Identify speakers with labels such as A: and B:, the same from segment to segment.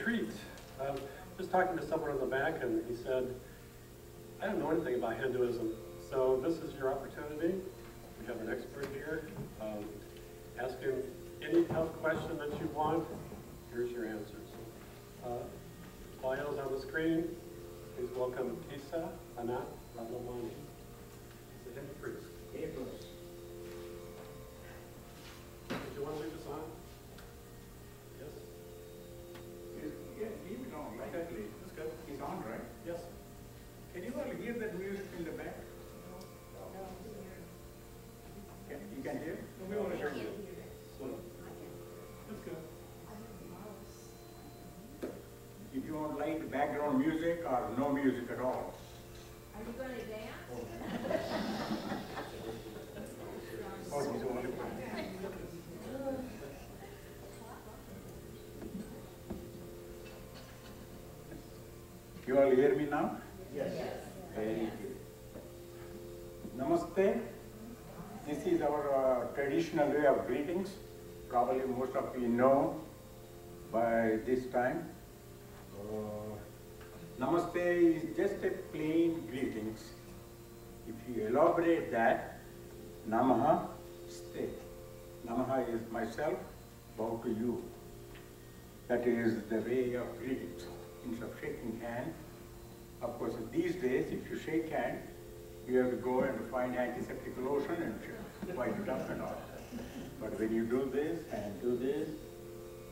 A: treat. Just talking to someone in the back, and he said, I don't know anything about Hinduism, so this is your opportunity. We have an expert here. Ask him any tough question that you want. Here's your answers. Bios on the screen. Please welcome Kesh Vadlamani. He's a Hindu priest. Did you want to leave this on? Yes?
B: Yeah, leave it on, right?
A: Okay, that's good.
B: It's on, right?
A: Yes.
B: Can you all hear that music in the back? You can hear?
A: We want to hear you. That's good.
B: If you don't like background music or no music at all.
C: Are you going to dance?
A: Oh, he's a wonderful.
B: You all hear me now?
A: Yes.
B: Very good. Namaste. This is our traditional way of greetings. Probably most of you know by this time. Namaste is just a plain greetings. If you elaborate that, Namaha, stay. Namaha is myself, bow to you. That is the way of greetings. Instead of shaking hand, of course, these days, if you shake hand, you have to go and find antiseptic lotion and wipe it up and all. But when you do this and do this,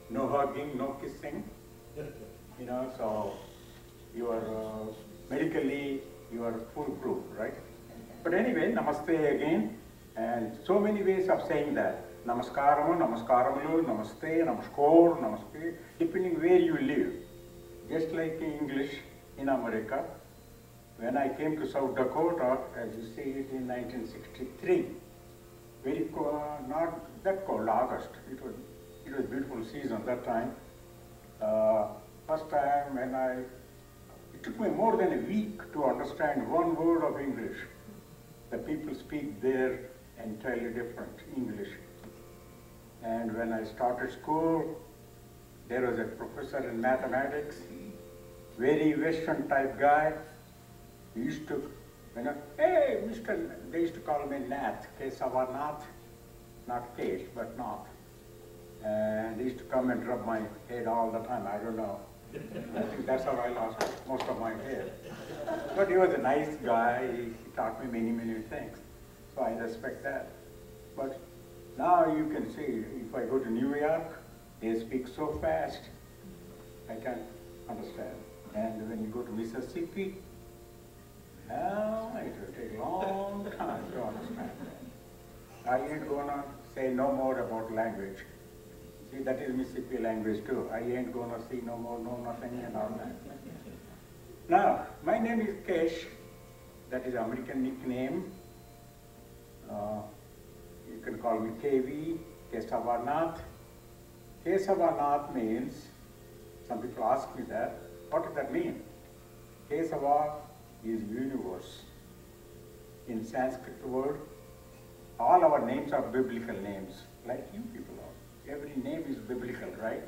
B: no hugging, no kissing, you know, so you are medically, you are foolproof, right? But anyway, namaste again, and so many ways of saying that. Namaskaramu, namaskaramu, namaste, namaskor, namaste, depending where you live. Just like in English in America, when I came to South Dakota, as you see it in 1963, very cold, not that cold, August. It was beautiful season that time. First time when it took me more than a week to understand one word of English. The people speak there entirely different English. And when I started school, there was a professor in mathematics, very Western type guy. He used to, you know, hey, Mr. They used to call me Nath, Nath, not Kesh, but Nath. And he used to come and rub my head all the time. I don't know. I think that's how I lost most of my hair. But he was a nice guy. He taught me many, many things. So I respect that. But now you can see, if I go to New York, they speak so fast, I can't understand. And when you go to Mississippi, well, it will take a long time to understand. I ain't gonna say no more about language. See, that is Mississippi language too. I ain't gonna see no more, no nothing and all that. Now, my name is Kesh. That is American nickname. You can call me KV, Kesh. Kesh means, some people ask me that, what does that mean? Kesava is universe. In Sanskrit word, all our names are biblical names, like you people are. Every name is biblical, right?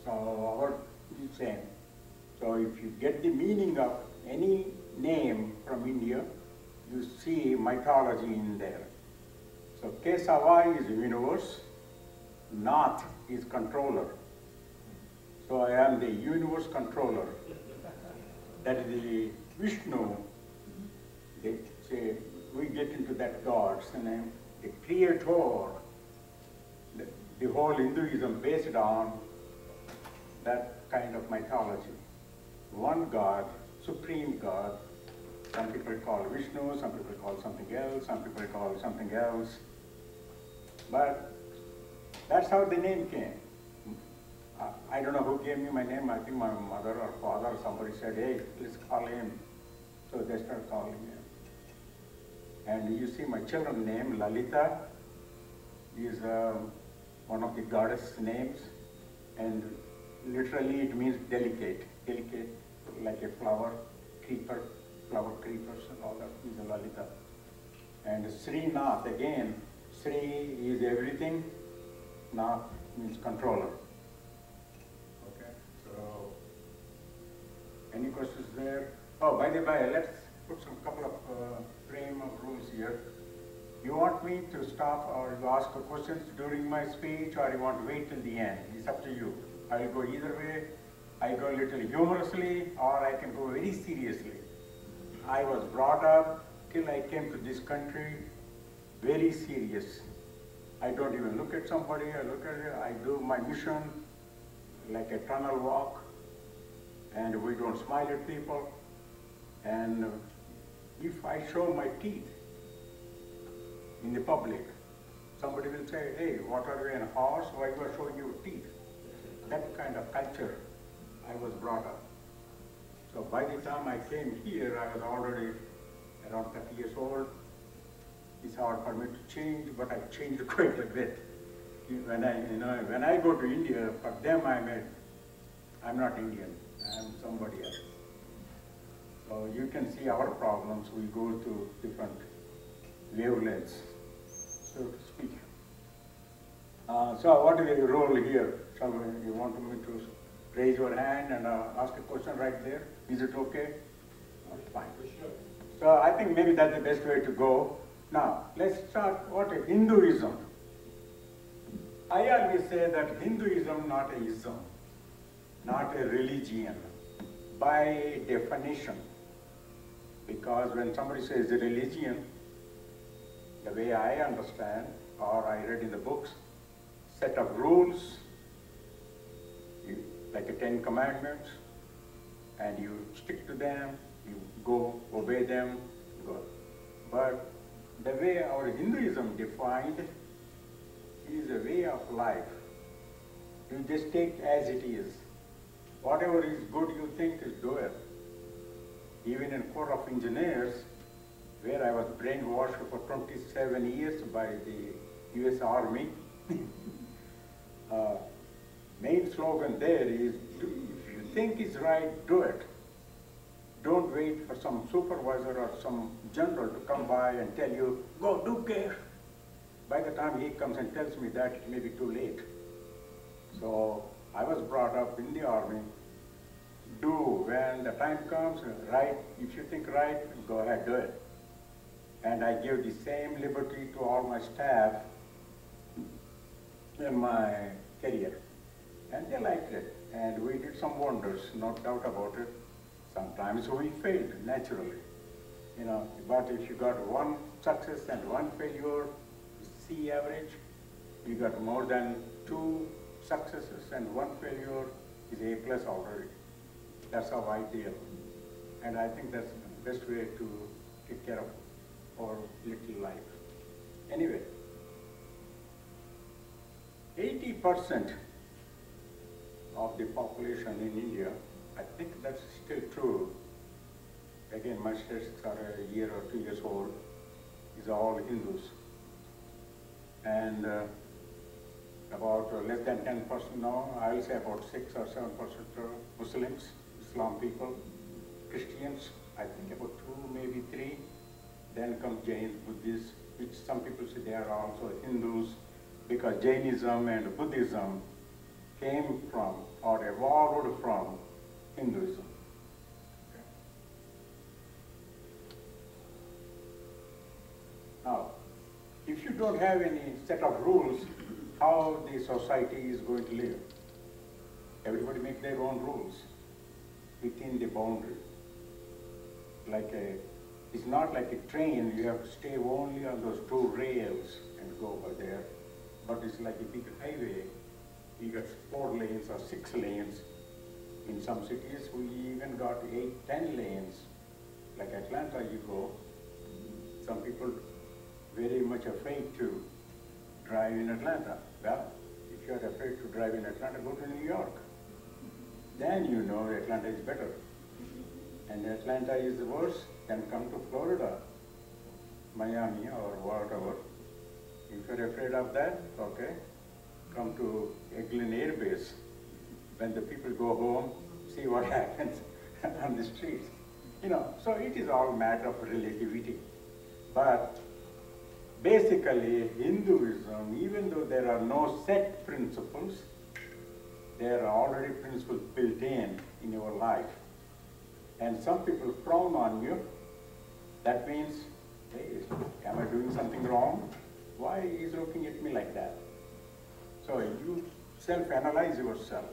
B: So our same. So if you get the meaning of any name from India, you see mythology in there. So Kesava is universe, Nath is controller. So I am the universe controller. That is the Vishnu. They say, we get into that God's name, the creator. The whole Hinduism based on that kind of mythology. One God, supreme God. Some people call Vishnu, some people call something else, some people call something else. But that's how the name came. I don't know who gave me my name. I think my mother or father or somebody said, hey, let's call him. So they started calling him. And you see my children's name, Lalita, is one of the goddess names. And literally it means delicate. Delicate, like a flower, creeper, flower creepers and all that is a Lalita. And Srinath, again, Sri is everything, Nath means controller. Okay. Any questions there? Oh, by the way, let's put some couple of frame of rules here. You want me to stop or you ask questions during my speech, or you want to wait till the end? It's up to you. I'll go either way. I go a little humorously, or I can go very seriously. I was brought up till I came to this country very serious. I don't even look at somebody, I look at it, I do my mission like a tunnel walk, and we don't smile at people. And if I show my teeth in the public, somebody will say, hey, what are you, a horse? Why you are showing your teeth? That kind of culture I was brought up. So by the time I came here, I was already around 30 years old. It's hard for me to change, but I changed quite a bit. When I go to India, for them I'm not Indian, I'm somebody else. So you can see our problems, we go to different wavelengths, so to speak. So what is the role here? You want me to raise your hand and ask a question right there? Is it okay? Fine. So I think maybe that's the best way to go. Now, let's start what is Hinduism. I always say that Hinduism not a ism, not a religion, by definition. Because when somebody says a religion, the way I understand, or I read in the books, set of rules, like the 10 Commandments, and you stick to them, you go obey them, go. But the way our Hinduism defined is a way of life. You just take as it is. Whatever is good you think is do it. Even in Corps of Engineers, where I was brainwashed for 27 years by the US Army, main slogan there is, if you think it's right, do it. Don't wait for some supervisor or some general to come by and tell you, go do care. By the time he comes and tells me that, it may be too late. So I was brought up in the army, do when the time comes, right, if you think right, go ahead, do it. And I gave the same liberty to all my staff in my career. And they liked it. And we did some wonders, no doubt about it. Sometimes we failed, naturally. But if you got one success and one failure, C average, you got more than 2 successes and 1 failure is A plus already. That's how I deal. And I think that's the best way to take care of our little life. Anyway, 80% of the population in India, I think that's still true. Again, my statistics are a year or 2 years old, is all Hindus. And about less than 10% now, I will say about 6 or 7% Muslims, Islam people, Christians, I think about 2, maybe 3. Then comes Jains, Buddhists, which some people say they are also Hindus, because Jainism and Buddhism came from or evolved from Hinduism. Okay. Now, if you don't have any set of rules, how the society is going to live? Everybody make their own rules within the boundary. It's not like a train, you have to stay only on those 2 rails and go over there. But it's like a big highway. You got 4 lanes or 6 lanes. In some cities, we even got 8, 10 lanes. Like Atlanta, you go. Some people very much afraid to drive in Atlanta. Well, if you're afraid to drive in Atlanta, go to New York. Then you know Atlanta is better. And Atlanta is worse, then come to Florida, Miami or whatever. If you're afraid of that, okay, come to Eglin Air Base. When the people go home, see what happens on the streets. So it is all matter of relativity. But basically, Hinduism, even though there are no set principles, there are already principles built in your life. and some people frown on you, that means, hey, am I doing something wrong? Why is he looking at me like that? So you self-analyze yourself.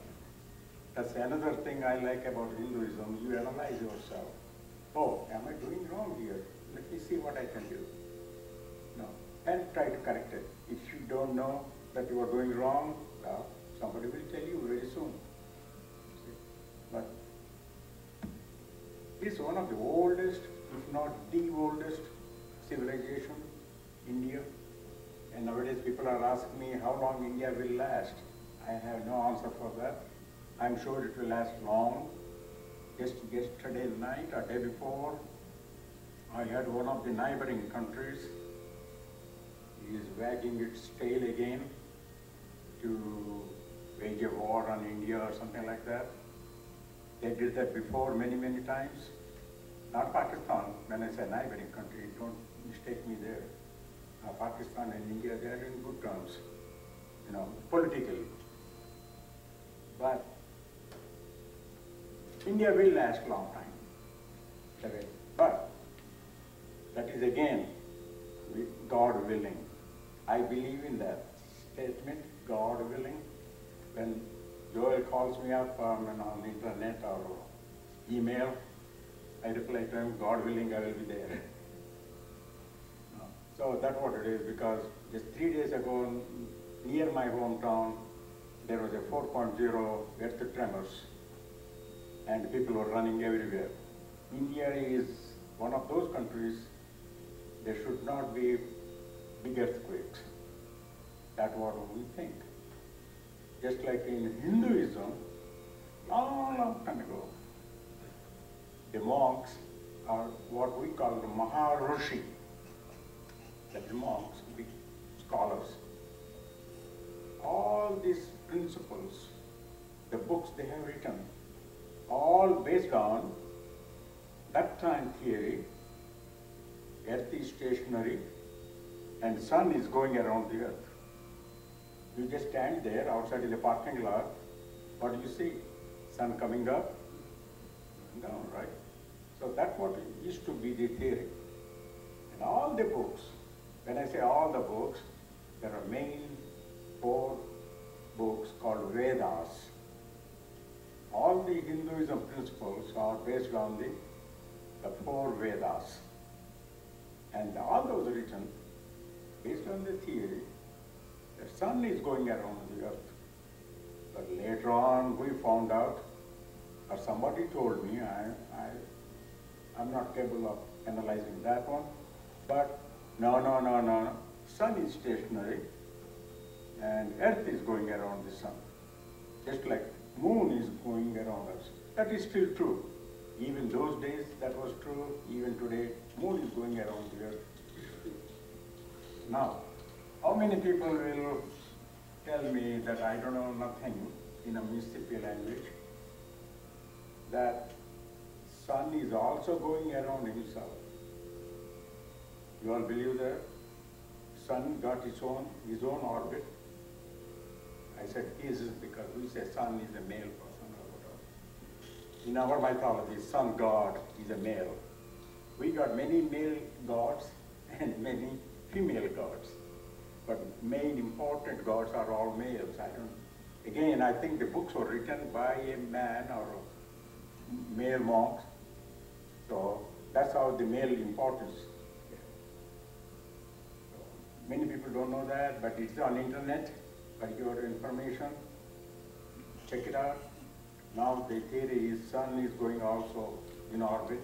B: That's another thing I like about Hinduism. You analyze yourself. Oh, am I doing wrong here? Let me see what I can do. No, and try to correct it. If you don't know that you are doing wrong, well, somebody will tell you very soon. See? But it's one of the oldest, if not the oldest civilization, India. And nowadays people are asking me how long India will last. I have no answer for that. I'm sure it will last long. Just yesterday night or day before, I had one of the neighboring countries is wagging its tail again to wage a war on India or something like that. They did that before many, many times. Not Pakistan. When I say neighboring country, don't mistake me there. Pakistan and India, they are in good terms, politically. But India will last a long time. But that is again, God willing. I believe in that statement, God willing. When Joel calls me up on the internet or email, I reply to him, God willing, I will be there. So that's what it is, because just 3 days ago, near my hometown, there was a 4.0 earth tremors, and people were running everywhere. India is one of those countries, there should not be big earthquakes. That's what we think. Just like in Hinduism, long time ago, the monks are what we call the Maharishi. The monks, big scholars. All these principles, the books they have written, all based on that time theory. Earth is stationary and sun is going around the earth. You just stand there outside in the parking lot, what do you see? Sun coming up and down, right? So that's what used to be the theory. And all the books, when I say all the books, there are main 4 books called Vedas. All the Hinduism principles are based on the 4 Vedas. And all those written based on the theory the sun is going around the earth. But later on we found out, or somebody told me, I'm not capable of analyzing that one, but no. Sun is stationary and earth is going around the sun. Just like moon is going around us. That is still true. Even those days that was true, even today, moon is going around the earth. Now, how many people will tell me that I don't know nothing in a Mississippi language, that sun is also going around himself? You all believe that? Sun got his own orbit. I said his because we say sun is a male person or whatever. In our mythology, sun god is a male. We got many male gods and many female gods. But main important gods are all males. Again, I think the books were written by a man or a male monk. So that's how the male importance. Many people don't know that, but it's on internet. For your information, check it out. Now the theory is sun is going also in orbit,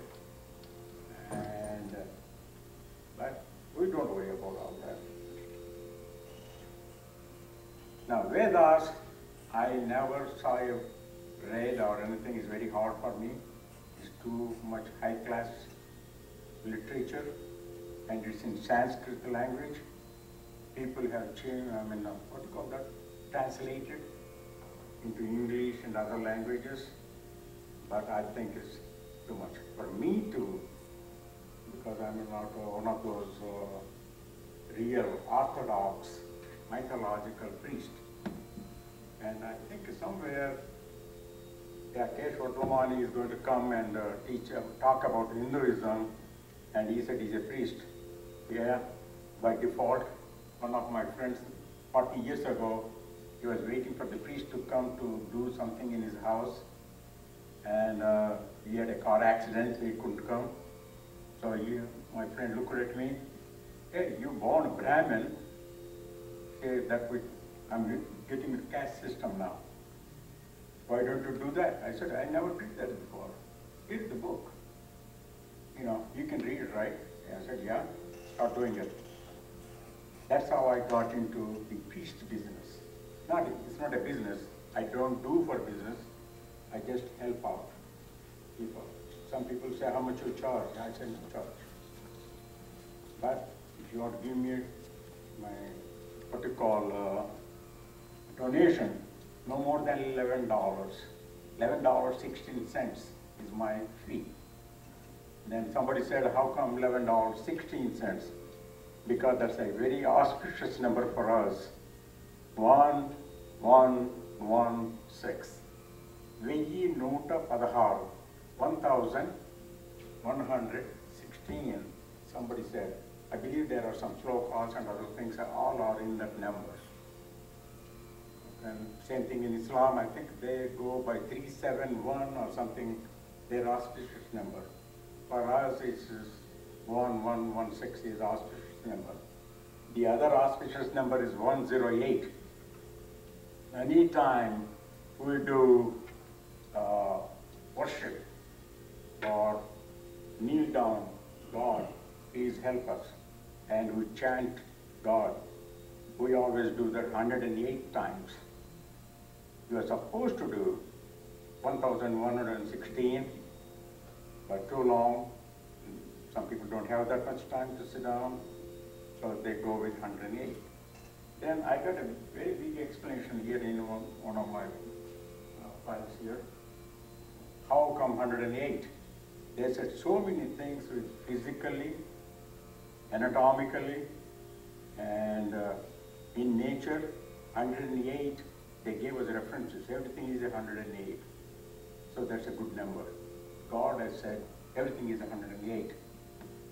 B: and but we don't worry about all that. Now Vedas, I never saw a read or anything. Is very hard for me. It's too much high class literature, and it's in Sanskrit language. People have changed, what do you call that? Translated into English and other languages, but I think it's too much. For me to, because I'm not one of those real orthodox mythological priest, and I think somewhere Yeah, Kesh Vadlamani is going to come and talk about Hinduism, and he said he's a priest. Yeah, by default, one of my friends, 40 years ago, he was waiting for the priest to come to do something in his house, and he had a car accident, so he couldn't come. So my friend looked at me, hey, you born a Brahmin, say that I'm getting a caste system now. Why don't you do that? I said, I never did that before. Read the book. You know, you can read it, right? I said, yeah, start doing it. That's how I got into the priest business. It's not a business. I don't do for business. I just help out people. Some people say, how much you charge? I said, no charge. But if you want to give me my, what you call, donation, no more than $11. $11.16 is my fee. Then somebody said, how come $11.16? Because that's a very auspicious number for us. 1116. 1116. Somebody said, I believe there are some slokas and other things, all are in that number. And same thing in Islam, I think they go by 371 or something, their auspicious number. For us, it's 1116 is auspicious number. The other auspicious number is 108. Anytime we do worship or kneel down, God, please help us, and we chant God, we always do that 108 times. You are supposed to do 1116, but too long. Some people don't have that much time to sit down, so they go with 108. Then I got a very big explanation here in one of my files here. How come 108? They said so many things with physically, anatomically, and in nature, 108, they gave us references. Everything is 108. So that's a good number. God has said everything is 108.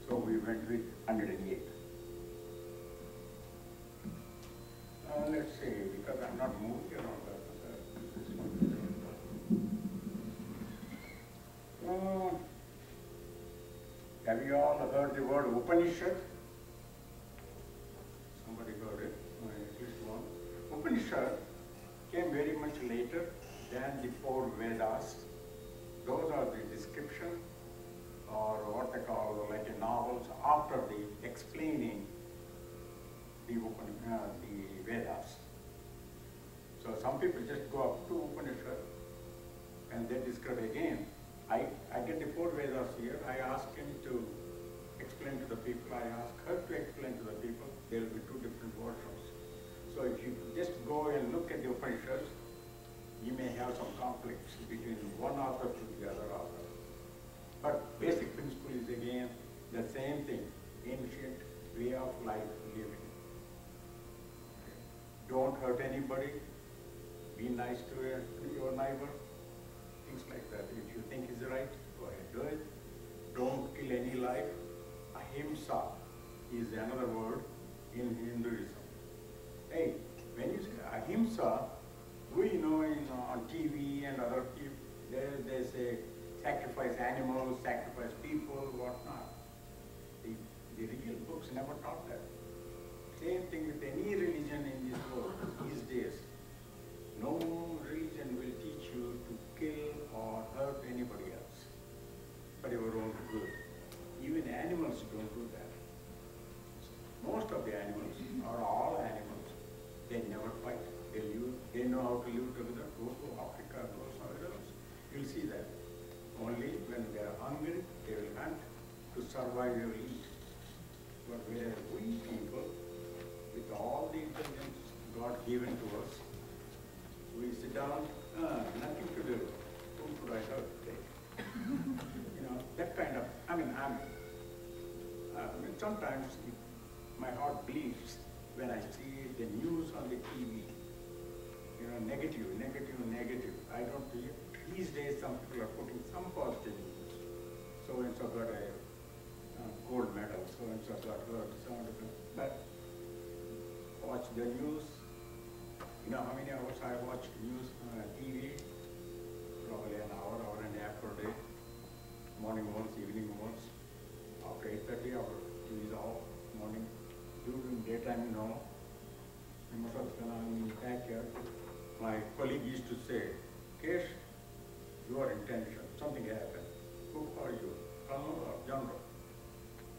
B: So we went with 108. Let's see, because I'm not moving around that. Have you all heard the word Upanishad? Somebody heard it, at least one. Upanishad came very much later than the 4 Vedas. Those are the description, or what they call like a novels after the explaining the Vedas. So some people just go up to Upanishad and they describe again. I get the 4 Vedas here. I ask him to explain to the people. I ask her to explain to the people. There will be 2 different versions. So if you just go and look at the Upanishads, you may have some conflicts between one author to the other author. But basic principle is again the same thing, ancient way of life living. Don't hurt anybody, be nice to your neighbor, things like that. If you think is right, go ahead, do it. Don't kill any life. Ahimsa is another word in Hinduism. Hey, when you say ahimsa, we know on TV and other people, they say sacrifice animals, sacrifice people, whatnot. The real books never taught that. Same thing with any religion in this world these days. No religion will teach you to kill or hurt anybody else, but your own good. Even animals don't do that. Most of the animals, or all animals, they never fight. They know how to live together. Go to Africa, go somewhere else. You'll see that. Only when they are hungry, they will hunt. To survive, they will eat. But whereas we people, with all the intelligence God given to us, we sit down, nothing to do. Who could I hurt today? That kind of, sometimes my heart bleeds when I see the news on the TV. Negative. I don't these days some people are putting some positive news. So and so got a gold medal, so and so got so and so. But watch the news. You know how many hours I watch news on TV? Probably an hour, hour and a half per day. Morning once, evening once. After 8:30, our TV is off. Morning. During daytime, you know, most of the time in the backyard. My colleague used to say, Kesh, you are in tension. Something happened. Who are you? Colonel or general?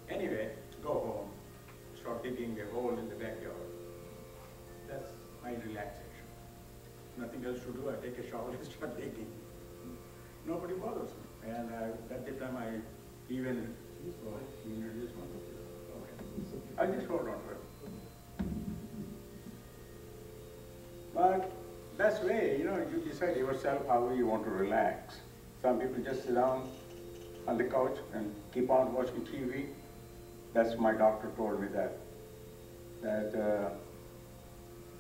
B: Anyway, go home. Start digging a hole in the backyard. That's my relaxation. Nothing else to do. I take a shower and start digging. Nobody bothers me. And at the time I even introduce myself. Okay. I just hold on to it. But that's way, you know, you decide yourself how you want to relax. Some people just sit down on the couch and keep on watching TV. That's my doctor told me that.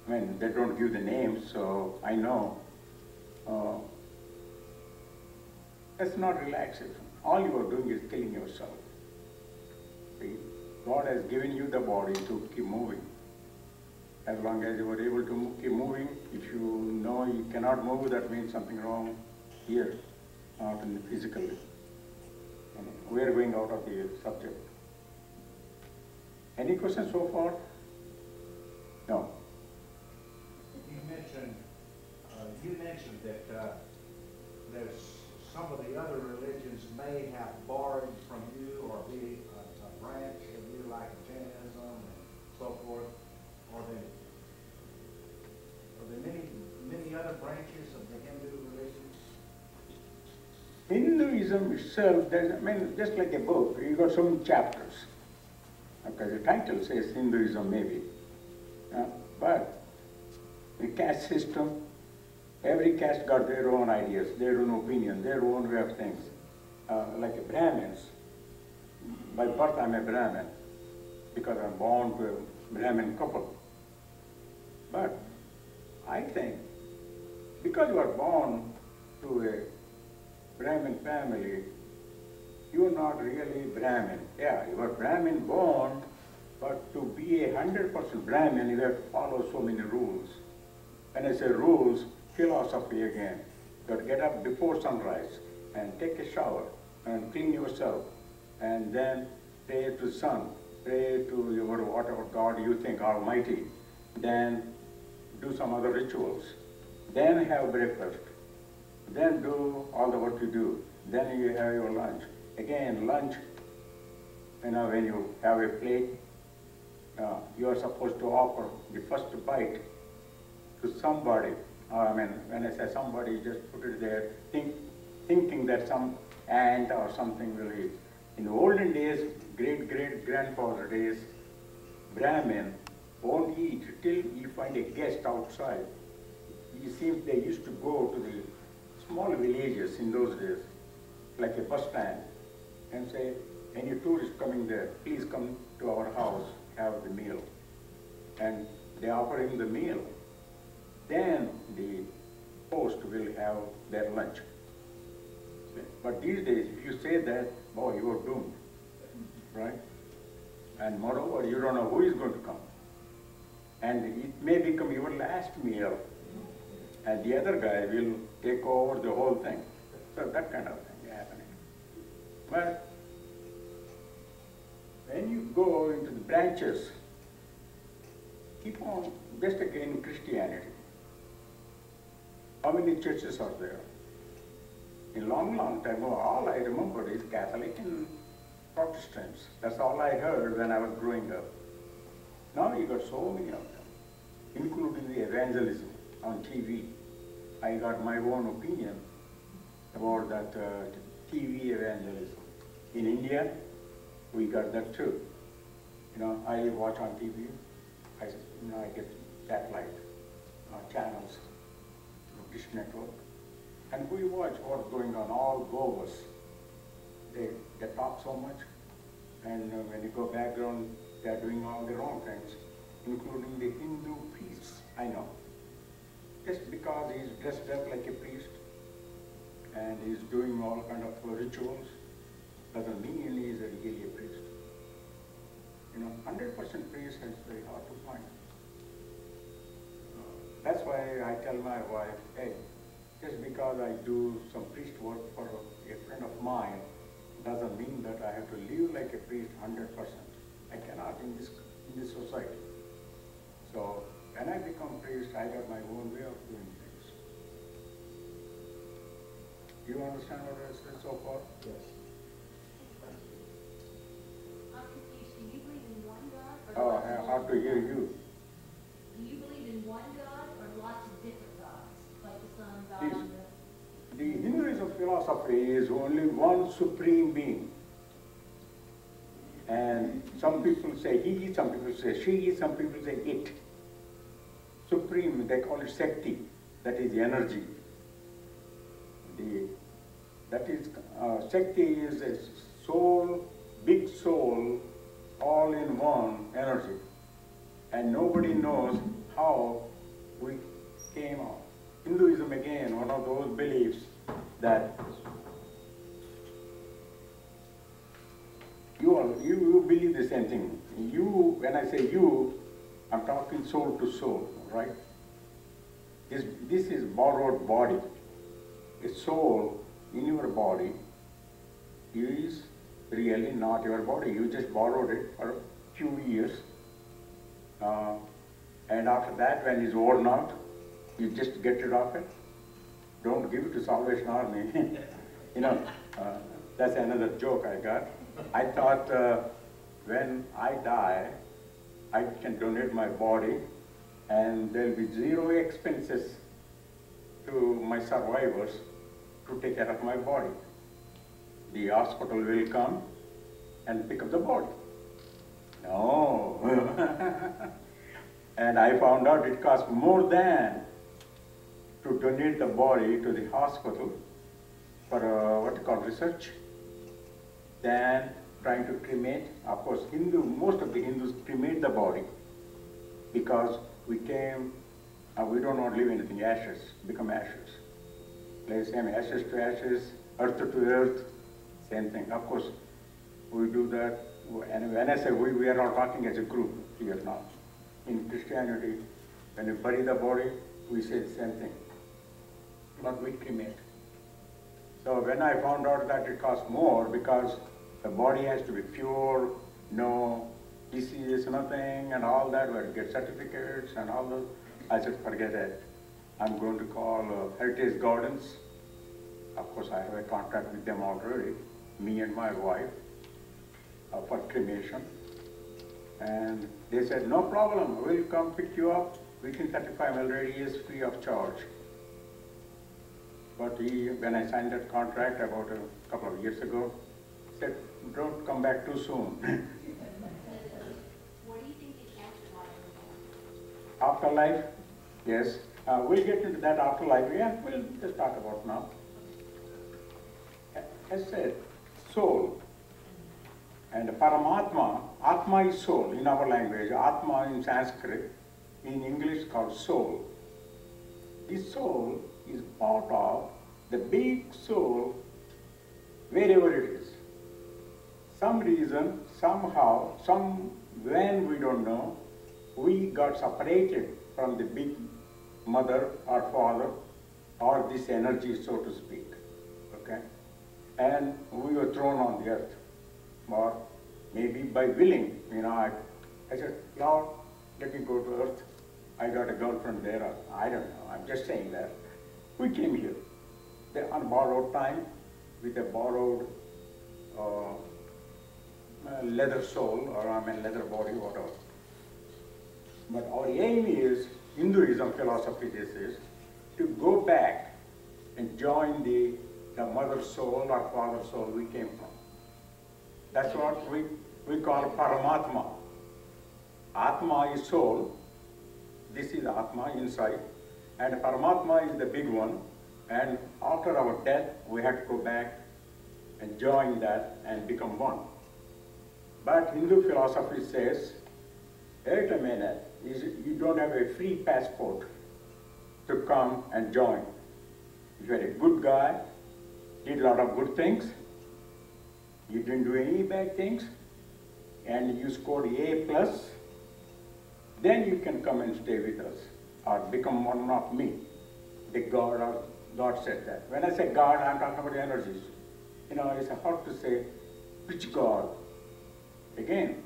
B: I mean, they don't give the names, so I know. That's not relaxation. All you are doing is killing yourself. See? God has given you the body to keep moving. As long as you are able to keep moving, if you know you cannot move, that means something wrong here, not in the physically. And we are going out of the subject. Any questions so far? No.
D: You mentioned that there's some of the other religions may have borrowed from you or be a branch of you, like Jainism and so forth. Are there many other branches of the Hindu religion?
B: Hinduism itself, I mean, just like a book, you got so many chapters. Okay, the title says Hinduism maybe. But the caste system, every caste got their own ideas, their own opinion, their own way of things. Like a Brahmins, by birth I'm a Brahmin, because I'm born to a Brahmin couple. But I think, because you are born to a Brahmin family, you are not really Brahmin. Yeah, you are Brahmin born, but to be 100% Brahmin, you have to follow so many rules. When I say rules, philosophy again. You have to get up before sunrise and take a shower and clean yourself, and then pray to the sun, pray to your whatever God you think Almighty, then do some other rituals, then have breakfast, then do all the work you do, then you have your lunch. Again, lunch, you know, when you have a plate, you are supposed to offer the first bite to somebody. I mean, when I say somebody, you just put it there, thinking that some ant or something will eat. In the olden days, great-great-grandfather days, Brahmin won't eat till you find a guest outside. You see, they used to go to the small villages in those days, like a bus stand, and say, any tourist coming there, please come to our house, have the meal. And they offer him the meal. Then the host will have their lunch. But these days, if you say that, boy, you are doomed, right? And moreover, you don't know who is going to come. And it may become your last meal, and the other guy will take over the whole thing. So that kind of thing happening. But when you go into the branches, keep on, just again Christianity. How many churches are there? In long time ago, all I remember is Catholic and Protestants. That's all I heard when I was growing up. Now you got so many of them, including the evangelism on TV. I got my own opinion about that TV evangelism. In India, we got that too. You know, I watch on TV. I get satellite channels, Dish Network, and we watch what's going on. All Govas, they talk so much, and when you go background, they are doing all the wrong things, including the Hindu priests. I know, just because he's dressed up like a priest, and he's doing all kind of rituals, doesn't mean he is really a priest. You know, 100% priest is very hard to find. That's why I tell my wife, hey, just because I do some priest work for a friend of mine, doesn't mean that I have to live like a priest 100%. I cannot in this society. So when I become priest, I got my own way of doing things. Do you understand what I said so far?
D: Yes.
C: I'm confused. Do you believe in one God or
B: Oh,
C: lots of
B: hard to hear you.
C: Do you believe in one God or lots of different gods? Like the sun, God,
B: Yes.
C: and
B: The Hinduism philosophy is only one supreme being. And some people say he, some people say she, some people say it. Supreme, they call it Shakti, that is energy. Shakti is a soul, big soul, all in one energy. And nobody knows how we came out. Hinduism again, one of those beliefs that you believe the same thing. You, when I say you, I'm talking soul to soul, right? This is borrowed body. A soul in your body is really not your body. You just borrowed it for a few years. And after that, when it's worn out, you just get rid of it. Don't give it to Salvation Army. You know, that's another joke I got. I thought when I die, I can donate my body and there'll be zero expenses to my survivors to take care of my body. The hospital will come and pick up the body. No. And I found out it costs more than to donate the body to the hospital for what you call research than trying to cremate. Of course, most of the Hindus cremate the body because we don't want to leave anything ashes, become ashes. Like same ashes to ashes, earth to earth, same thing. Of course, we do that, and when I say we are all talking as a group here now. In Christianity, when you bury the body, we say the same thing, but we cremate. So when I found out that it costs more because the body has to be pure, no disease, nothing, and all that, where you get certificates and all those, I said, forget it. I'm going to call Heritage Gardens. Of course, I have a contract with them already, me and my wife, for cremation. And they said, no problem, we'll come pick you up within 35 mile radius free of charge. But when I signed that contract about a couple of years ago, said, don't come back too soon.
C: what do you think is afterlife is?
B: Afterlife, yes. We'll get into that afterlife. Yeah, we'll just talk about now. As said, soul. And Paramatma, Atma is soul in our language, Atma in Sanskrit, in English called soul. This soul is part of the big soul wherever it is. Some reason, somehow, when we don't know, we got separated from the big mother or father or this energy, so to speak, okay? And we were thrown on the earth. Or maybe by willing, you know, I said, Lord, let me go to earth. I got a girlfriend there, or I don't know, I'm just saying that. We came here, on borrowed time, with a borrowed leather soul, or leather body, whatever. But our aim is, Hinduism philosophy this is, to go back and join the mother soul or father soul we came from. That's what we call Paramatma. Atma is soul. This is Atma inside. And Paramatma is the big one. And after our death, we have to go back and join that and become one. But Hindu philosophy says, wait a minute, you don't have a free passport to come and join. If you're a good guy, did a lot of good things, you didn't do any bad things, and you scored A plus, then you can come and stay with us or become one of me. The God or God said that. When I say God, I'm talking about energies. You know, it's hard to say which God. Again,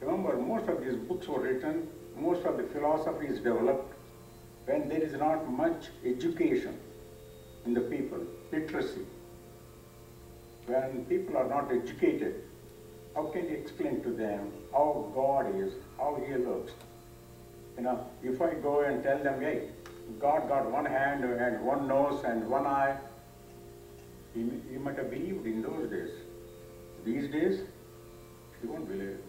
B: remember, most of these books were written, most of the philosophy is developed when there is not much education in the people, literacy. When people are not educated, how can you explain to them how God is, how He looks? You know, if I go and tell them, hey, God got one hand and one nose and one eye, you might have believed in those days. These days, you won't believe it.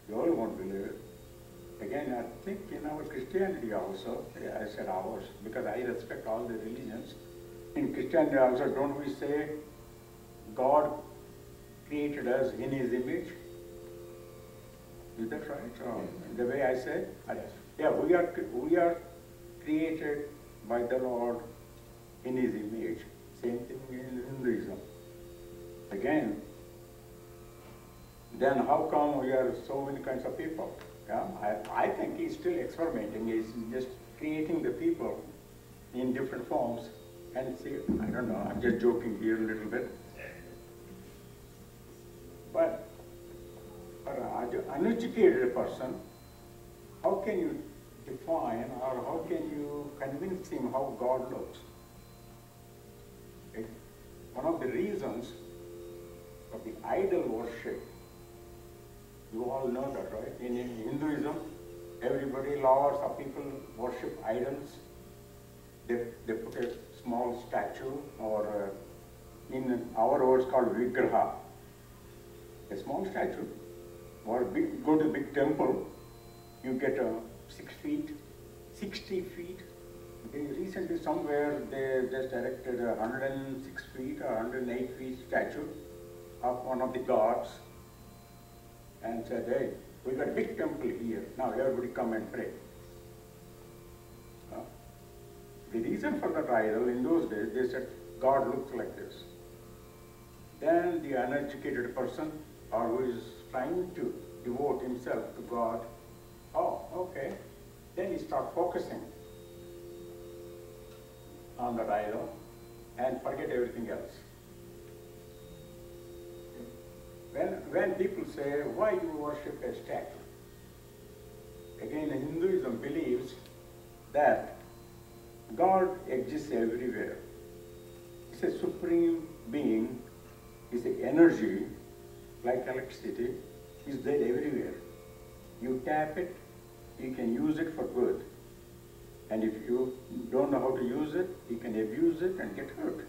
B: You all won't believe it. Again, I think in our Christianity also, I said ours, because I respect all the religions. In Christianity also, don't we say God created us in His image? Is that right? Or the way I said?
D: Yes.
B: Yeah, we are created by the Lord in His image. Same thing in Hinduism. Again, then how come we are so many kinds of people? Yeah? I think He's still experimenting. He's just creating the people in different forms. And see, I don't know, I'm just joking here a little bit. But for an uneducated person, how can you define or how can you convince him how God looks? Okay? One of the reasons for the idol worship, you all know that, right? In Hinduism, everybody, lots of people worship idols. They put a small statue, or in our words called vigraha, a small statue, or go to a big temple, you get 6 feet, 60 feet. Recently somewhere they just erected a 106 feet or 108 feet statue of one of the gods and said, hey, we got a big temple here, now everybody come and pray. The reason for that idol in those days, they said, God looks like this. Then the uneducated person, or who is trying to devote himself to God, oh, okay. Then he starts focusing on that idol and forget everything else. When people say, why you worship a statue? Again, Hinduism believes that God exists everywhere. It's a supreme being, it's an energy, like electricity, is there everywhere. You tap it, you can use it for good. And if you don't know how to use it, you can abuse it and get hurt.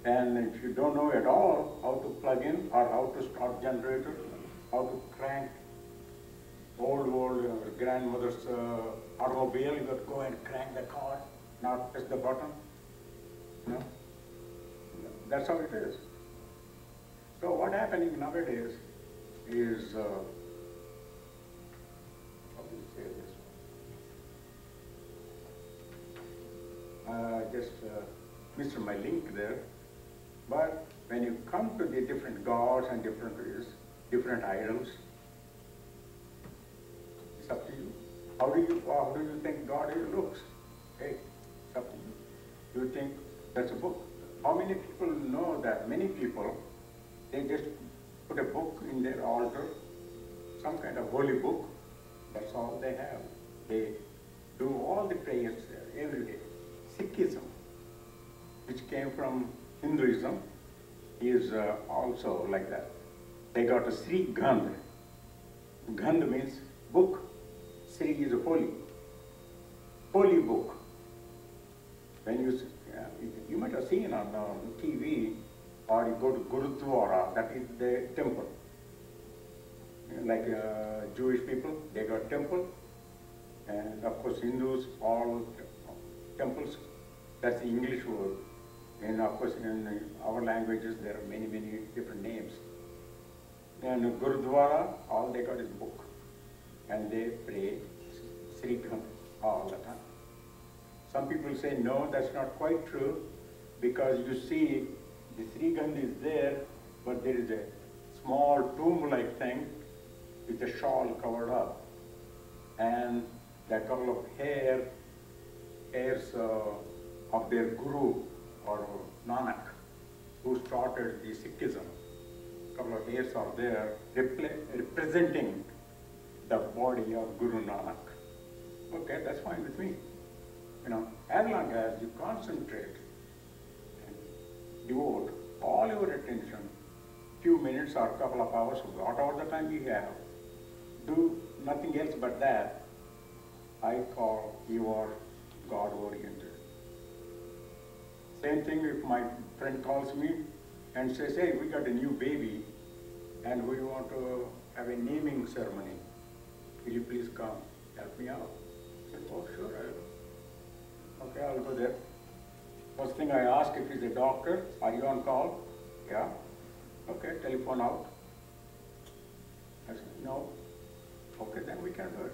B: And if you don't know at all how to plug in or how to start generator, how to crank old grandmother's automobile, you got to go and crank the car, not press the button. No? That's how it is. So what happening nowadays is, how do you say this? Just missed my link there. But when you come to the different gods and different idols, it's up to you. How do you think God looks? Hey, it's up to you. You think that's a book. How many people know that? Many people, they just put a book in their altar, some kind of holy book. That's all they have. They do all the prayers there every day. Sikhism, which came from Hinduism, is also like that. They got a Sri Gandh. Gandh means book. Sri is a holy book. When you might have seen on TV, or you go to Gurudwara, that is the temple. Like Jewish people, they got temple, and of course Hindus, all temples. That's the English word. And of course in our languages there are many different names. And Gurudwara, all they got is book. And they pray Sri Gandh all the time. Some people say, no, that's not quite true, because you see the Srigandha is there, but there is a small tomb-like thing with a shawl covered up. And that couple of hairs of their guru or Nanak, who started the Sikhism. A couple of hairs are there representing the body of Guru Nanak. Okay, that's fine with me. You know, as long as you concentrate and devote all your attention, few minutes or a couple of hours, whatever the time you have, do nothing else but that, I call you are God-oriented. Same thing if my friend calls me and says, hey, we got a new baby and we want to have a naming ceremony. Will you please come, help me out? I said, oh, sure, I will. Okay, I'll go there. First thing I ask if he's a doctor, are you on call? Yeah. Okay, telephone out. I said, no. Okay, then we can do it.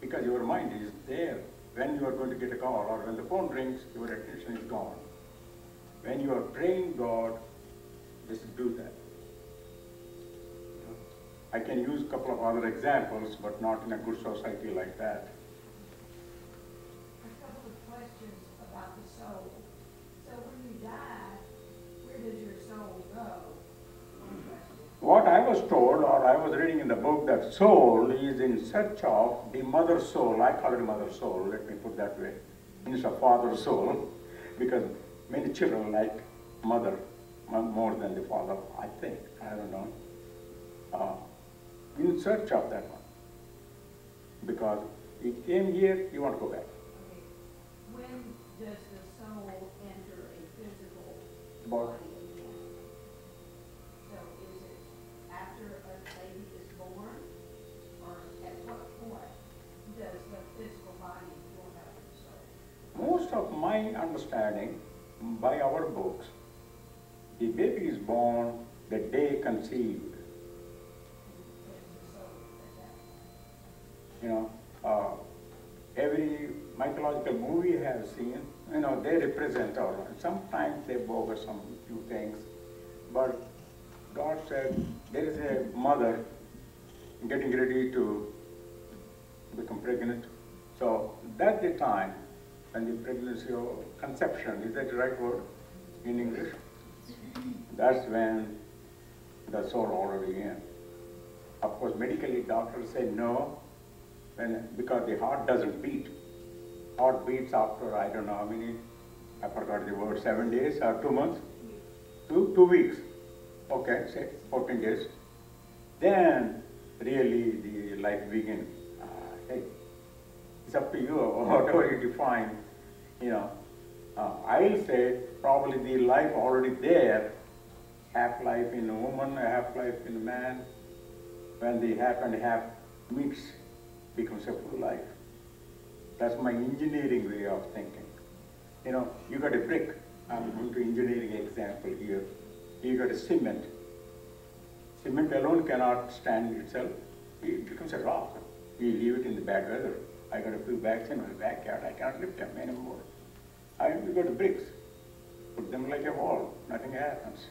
B: Because your mind is there. When you are going to get a call or when the phone rings, your attention is gone. When you are praying God, just do that. I can use a couple of other examples, but not in a good society like that.
C: A couple of questions about the soul. So when you die, where does your soul go? One question.
B: What I was told, or I was reading in the book, that soul is in search of the mother soul. I call it mother soul, let me put that way, instead of father soul, because many children like mother more than the father, I think, I don't know. In search of that one. Because he came here, you want to go back.
C: Okay. When does the soul enter a physical
B: About-
C: body again? So is it after a baby is born? Or at what point does the physical body form out of the soul?
B: Most of my understanding by our books, the baby is born the day conceived. You know, every mythological movie I have seen, you know, they represent our life. Sometimes they bogus some few things, but God said there is a mother getting ready to become pregnant. So that's the time when the pregnancy or conception, is that the right word in English? That's when the soul already in. Of course, medically doctors say no, because the heart doesn't beat. Heart beats after, I don't know how many, I forgot the word, 7 days or 2 months? 2 weeks. Okay, say 14 days. Then really the life begins. Hey, it's up to you, whatever you define, you know. I'll say probably the life already there, half life in a woman, half life in a man. When the half and half meets, becomes a full life. That's my engineering way of thinking. You know, you got a brick. I'm going to engineering example here. You got a cement. Cement alone cannot stand itself. It becomes a rock. You leave it in the bad weather. I got a few bags in my backyard. I can't lift them anymore. We got bricks. Put them like a wall. Nothing happens.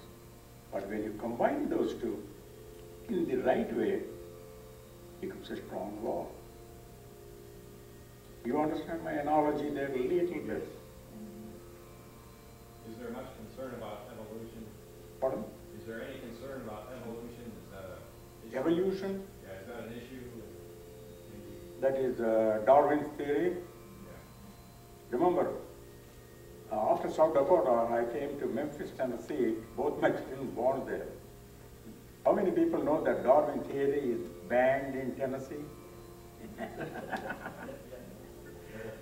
B: But when you combine those two in the right way, it becomes a strong wall. You understand my analogy there a little bit?
E: Is there much concern about evolution?
B: Pardon?
E: Is there any concern about evolution? Is that an issue?
B: Evolution,
E: Yeah, is that an issue? Maybe.
B: that is Darwin's theory.
E: Yeah.
B: Remember, after South Dakota, I came to Memphis, Tennessee. Both my children born there. How many people know that Darwin theory is banned in Tennessee?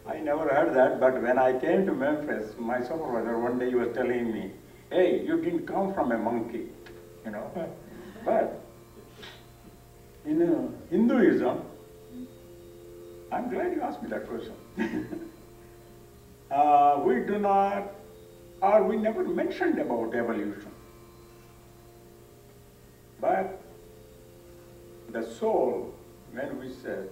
B: I never heard that, but when I came to Memphis, my supervisor one day was telling me, hey, you didn't come from a monkey, you know. But in Hinduism, I'm glad you asked me that question. We do not, or we never mentioned about evolution. But the soul, when we said,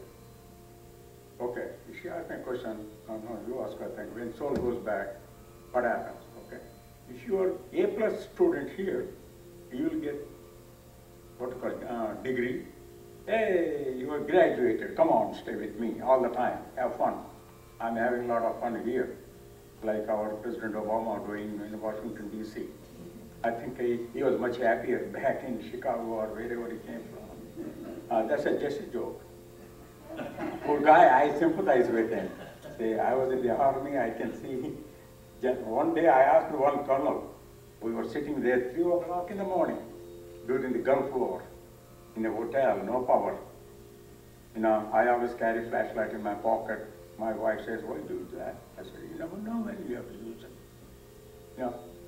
B: okay, she asked me a question, no, you asked, I think, when soul goes back, what happens, okay? If you are A plus student here, you will get what you call degree. Hey, you are graduated, come on, stay with me all the time, have fun. I'm having a lot of fun here, like our President Obama doing in Washington, D.C. I think he was much happier back in Chicago or wherever he came from. That's just a joke. Poor guy, I sympathize with him. Say, I was in the army, I can see. Just one day I asked one colonel, we were sitting there 3 o'clock in the morning during the Gulf War in a hotel, no power. I always carry flashlight in my pocket. My wife says, why do you do that? I said, you never know when you have to use it.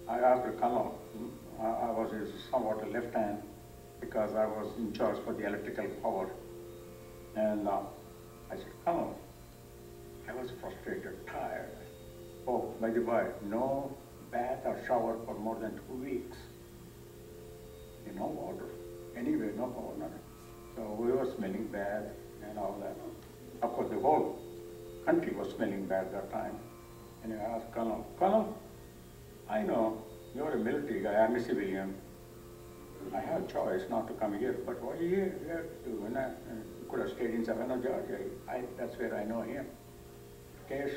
B: I asked the colonel, I was somewhat a left hand because I was in charge for the electrical power. And I said, Colonel, I was frustrated, tired. Oh, by the way, no bath or shower for more than 2 weeks. No water, anyway, no power, nothing. So we were smelling bad and all that. Of course, the whole country was smelling bad that time. And I asked Colonel, I know you're a military guy, I'm a civilian. I have choice not to come here, but why are you here? You have to, you could have stayed in Savannah, Georgia. That's where I know him. Kesh,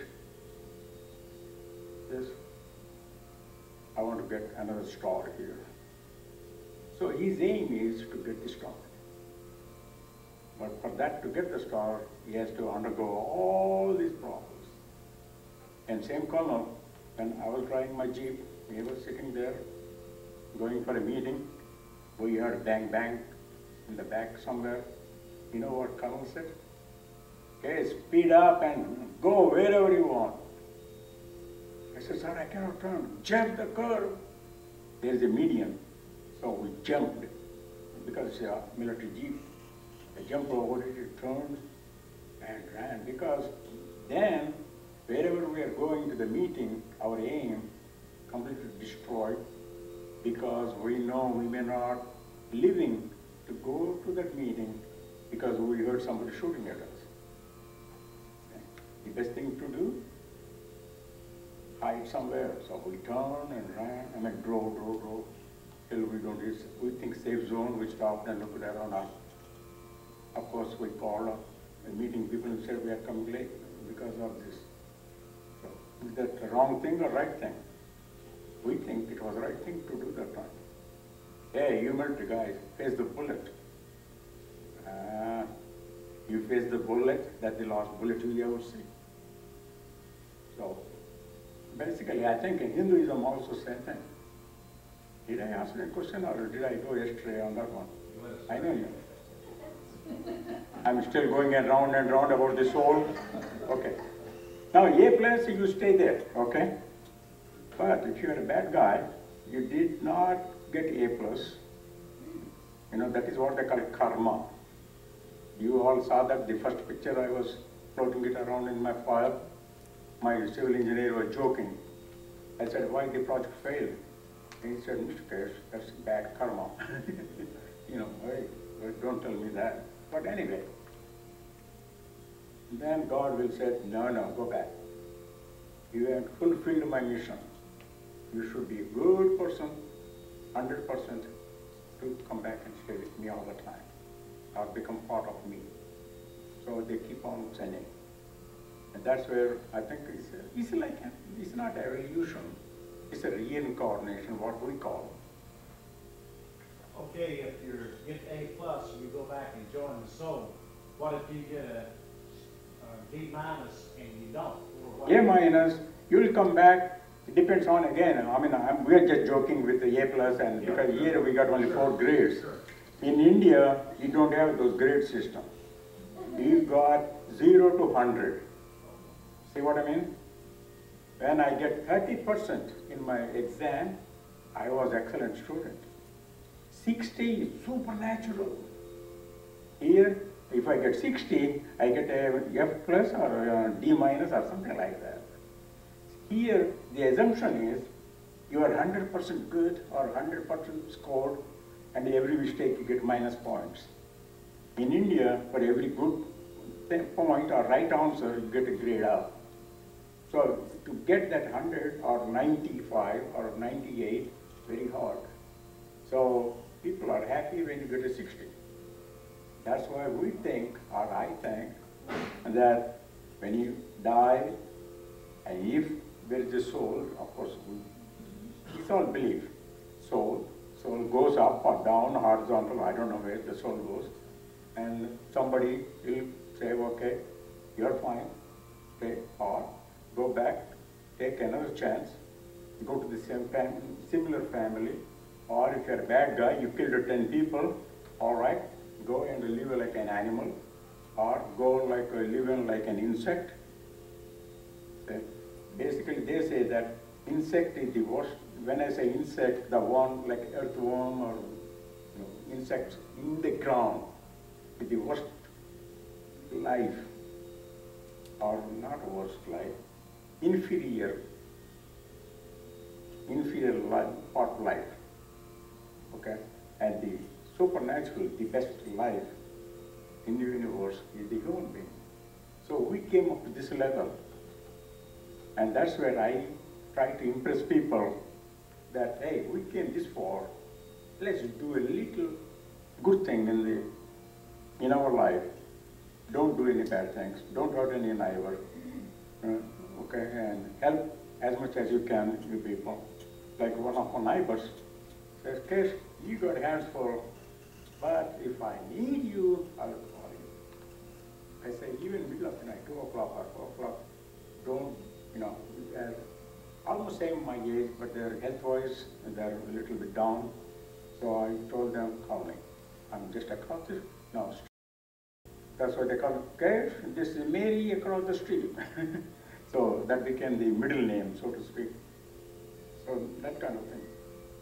B: I want to get another star here. So his aim is to get the star. But for that to get the star, he has to undergo all these problems. And same colonel, when I was driving my Jeep, he was sitting there, going for a meeting. We heard bang bang in the back somewhere. You know what colonel said? Okay, speed up and go wherever you want. I said, sir, I cannot turn. Jump the curve. There's a median. So we jumped because it's a military Jeep. I jumped over it, turned and ran because then wherever we are going to the meeting, our aim completely destroyed because we know we may not living to go to that meeting because we heard somebody shooting at us. Okay. The best thing to do, hide somewhere. So we turned and ran, drove. Till we don't reach, we think safe zone, we stopped and looked around us. Of course, we called a meeting people and said we are coming late because of this. So, is that the wrong thing or right thing? We think it was the right thing to do that time. Hey, you military guys, face the bullet. You face the bullet, that's the last bullet you ever see. So, basically, I think in Hinduism also same thing. Did I answer a question or did I go yesterday on that one? I know you. I'm still going around and round about the soul. Okay. Now, A plus, you stay there, okay? But if you're a bad guy, you did not get A plus. That is what they call karma. You all saw that the first picture I was floating it around in my file. My civil engineer was joking. I said, why the project failed? He said, Mr. Kesh, that's bad karma. Hey, don't tell me that. But anyway, then God will say, no, go back. You have fulfilled my mission. You should be a good person, 100% to come back and stay with me all the time, or become part of me. So they keep on sending. And that's where I think it's not evolution. It's a reincarnation, what we call.
D: Okay, if you get A plus, you go back and join the soul. What if you get a D minus and you don't?
B: A minus, you will come back. It depends on again. We are just joking with the A plus, and because here we got only 4 grades. In India, you don't have those grade system. You got 0 to 100. See what I mean? When I get 30% in my exam, I was excellent student. 60 is supernatural. Here, if I get 60, I get a F plus or a D minus or something like that. Here, the assumption is you are 100% good or 100% scored, and every mistake you get minus points. In India, for every good point or right answer, you get a grade up. So to get that 100 or 95 or 98, very hard. So people are happy when you get a 60. That's why we think, or I think, that when you die, and if there is a soul, of course, it's all belief. Soul goes up or down, horizontal, I don't know where the soul goes. And somebody will say, okay, you're fine, okay, or go back, take another chance, go to the same similar family, or if you're a bad guy, you killed 10 people, all right, go and live like an animal, or go like living like an insect. Basically, they say that insect is the worst. When I say insect, the one like earthworm or insects in the ground is the worst life, or not worst life, inferior life, part of life. Okay, and the supernatural, the best life in the universe is the human being. So we came up to this level, and that's where I try to impress people that, hey, we came this far, let's do a little good thing in our life. Don't do any bad things, don't hurt any neighbor, okay, and help as much as you can you people. Like one of my neighbors says, Kesh, you got hands full, but if I need you, I'll call you. I say, even middle of the night, 2 o'clock or 4 o'clock, don't, they're almost same my age, but their health-wise, they're a little bit down. So I told them, call me. I'm just across the, no, street. That's why they call me, Kesh, this is Mary across the street. So that became the middle name, so to speak. So that kind of thing.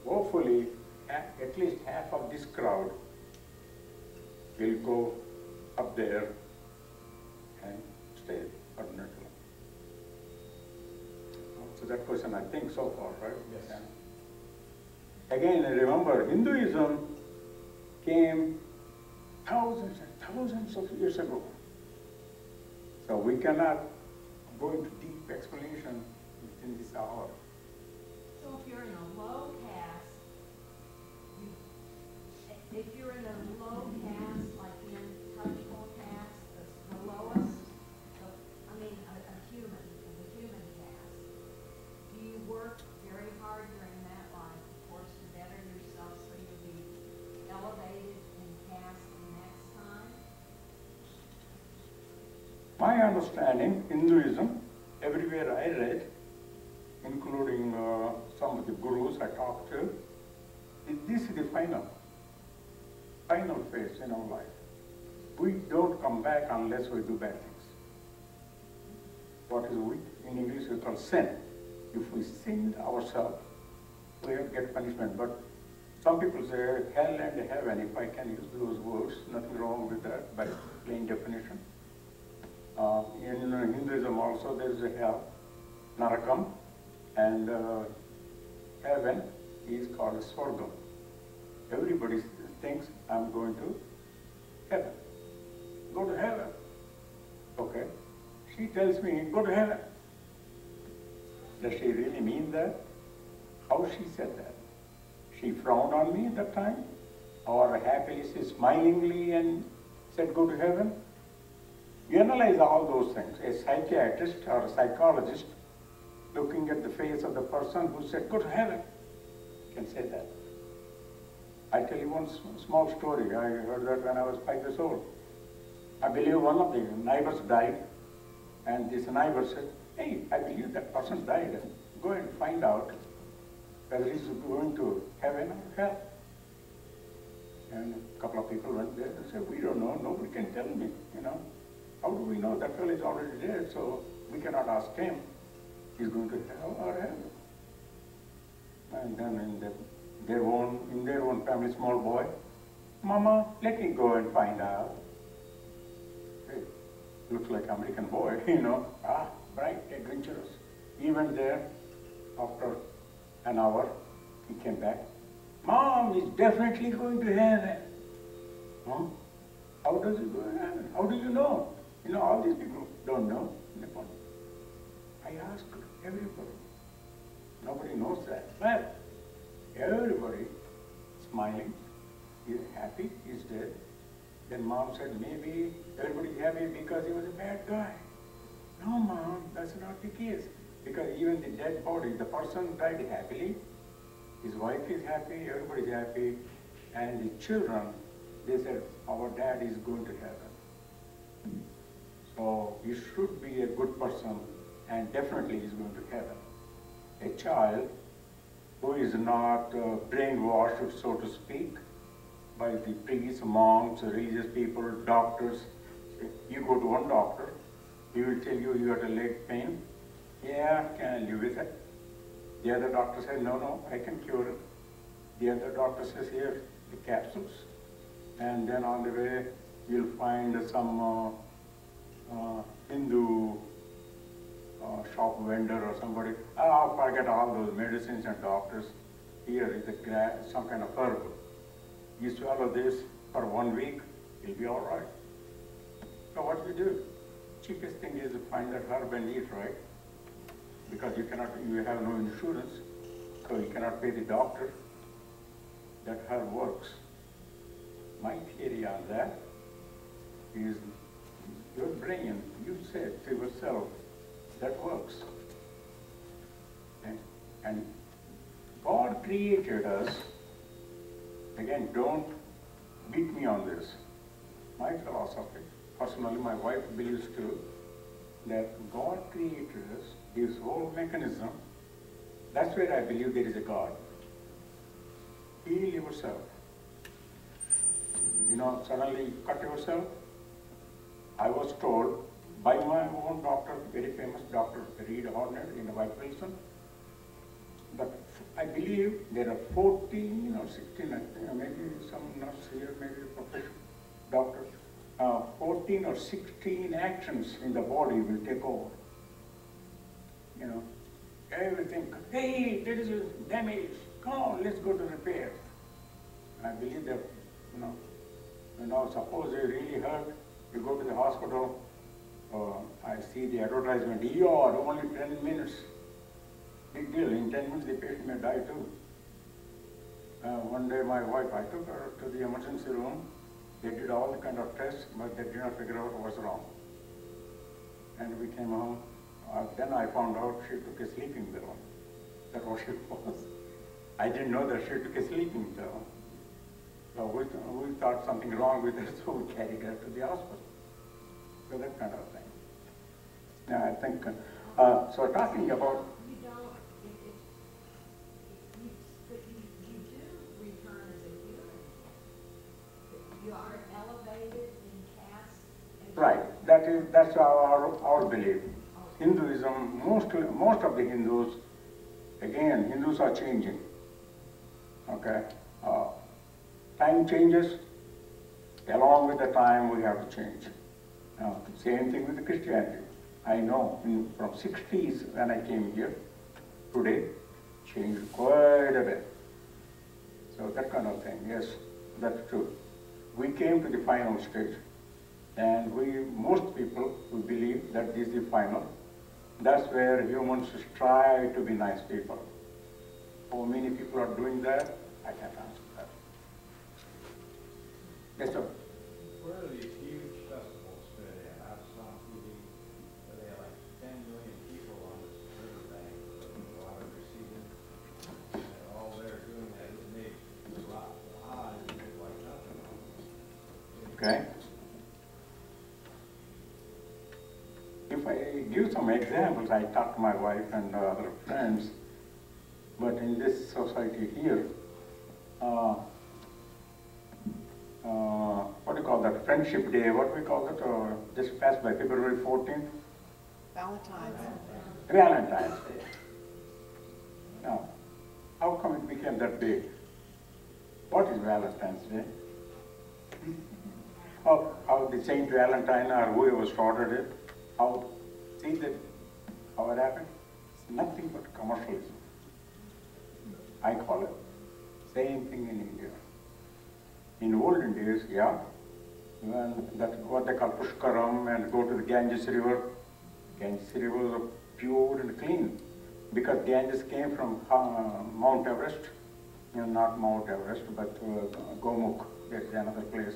B: Hopefully, at least half of this crowd will go up there and stay permanently. So that question, I think, so far, right?
E: Yes.
B: Yeah. Again, remember, Hinduism came thousands and thousands of years ago. So we cannot go into deep explanation within this hour.
C: So if you're in a low caste, if you're in a low caste, like the untouchable caste, the lowest, a human caste, do you work very hard during that life, of course, to better yourself so you'll be elevated in caste the next time?
B: My understanding, Hinduism, everywhere I read, including some of the gurus I talked to, this is the final phase in our life. We don't come back unless we do bad things. What is we, in English we call sin. If we sin ourselves, we get punishment. But some people say hell and heaven, if I can use those words, nothing wrong with that by plain definition. In Hinduism also there is a hell, Narakam, and heaven is called Swargam. Everybody thinks I'm going to heaven. Go to heaven. Okay. She tells me, go to heaven. Does she really mean that? How she said that? She frowned on me at that time? Or happily, she smilingly and said, go to heaven? You analyze all those things. A psychiatrist or a psychologist looking at the face of the person who said, go to heaven, can say that. I tell you one small story. I heard that when I was 5 years old. I believe one of the neighbors died, and this neighbor said, hey, I believe that person died. Go and find out whether he's going to heaven or hell. And a couple of people went there and said, we don't know, nobody can tell me, How do we know that fellow is already dead, so we cannot ask him. He's going to hell or heaven. And then in their own family, small boy, Mama, let me go and find out. Hey, looks like American boy, bright, adventurous. He went there. After an hour, he came back. Mom is definitely going to heaven. Huh? How does he go to heaven? How do you know? You know, all these people don't know. I asked everybody. Nobody knows that. But everybody smiling, he's happy, he's dead. Then mom said, maybe everybody's happy because he was a bad guy. No, mom, that's not the case. Because even the dead body, the person died happily, his wife is happy, everybody's happy, and the children, they said, our dad is going to heaven. So he should be a good person, and definitely he's going to heaven. A child who is not brainwashed, so to speak, by the priests, monks, religious people, doctors. You go to one doctor, he will tell you you got a leg pain. Yeah, can I live with it? The other doctor says, no, I can cure it. The other doctor says, here, the capsules. And then on the way, you'll find some Hindu shop vendor or somebody. Oh, forget all those medicines and doctors. Here is some kind of herb. You swallow this for 1 week, you'll be all right. So what we do? Cheapest thing is to find that herb and eat, right? Because you have no insurance, so you cannot pay the doctor. That herb works. My theory on that is your brain, you said to yourself, that works. Okay? And God created us. Again, don't beat me on this. My philosophy, personally, my wife believes too, that God created us, His whole mechanism. That's where I believe there is a God. Heal yourself. You know, suddenly cut yourself. I was told by my own doctor, very famous doctor, Reed Horner in White Wilson, but I believe there are 14 or 16, maybe some nurse here, maybe a professional doctor, 14 or 16 actions in the body will take over. You know, everything, hey, there is a damage, come on, let's go to repair. I believe that, you know, suppose they really hurt, you go to the hospital, I see the advertisement, ER, only 10 minutes. Big deal, in 10 minutes the patient may die too. One day my wife, I took her to the emergency room. They did all the kind of tests, but they did not figure out what was wrong. And we came home. Then I found out she took a sleeping pill. That's what she was. I didn't know that she took a sleeping pill. So we thought something wrong with her, so we carried her to the hospital. So that kind of thing. Now I think, so talking about.
C: You don't, you do return as a human. You are elevated in caste.
B: Right, that's our belief. Hinduism, most of the Hindus, again, Hindus are changing. Okay, time changes. Along with the time, we have to change. Same thing with the Christianity. I know from 60s when I came here, today, changed quite a bit. So that kind of thing, yes, that's true. We came to the final stage, and most people who believe that this is the final. That's where humans try to be nice people. How many people are doing that? I can't answer that. Yes, sir.
E: Where are these huge festivals fit in? I saw on TV where they have like 10 million people on this riverbank with a lot of receiving. And all they're doing that is make a lot of odds and it's like nothing on it.
B: Okay. If I give some examples, I talk to my wife and other friends, but in this society here, what do you call that, Friendship Day, what do we call it, just passed by February 14th? Valentine's Day. Now, how come it became that big? What is Valentine's Day? How the Saint Valentine or whoever started it, how it happened? It's nothing but commercialism. I call it. Same thing in India. In olden days, yeah, and that what they call Pushkaram, and go to the Ganges River. Ganges River was pure and clean because Ganges came from Mount Everest, not Mount Everest, but Gomukh. That's another place.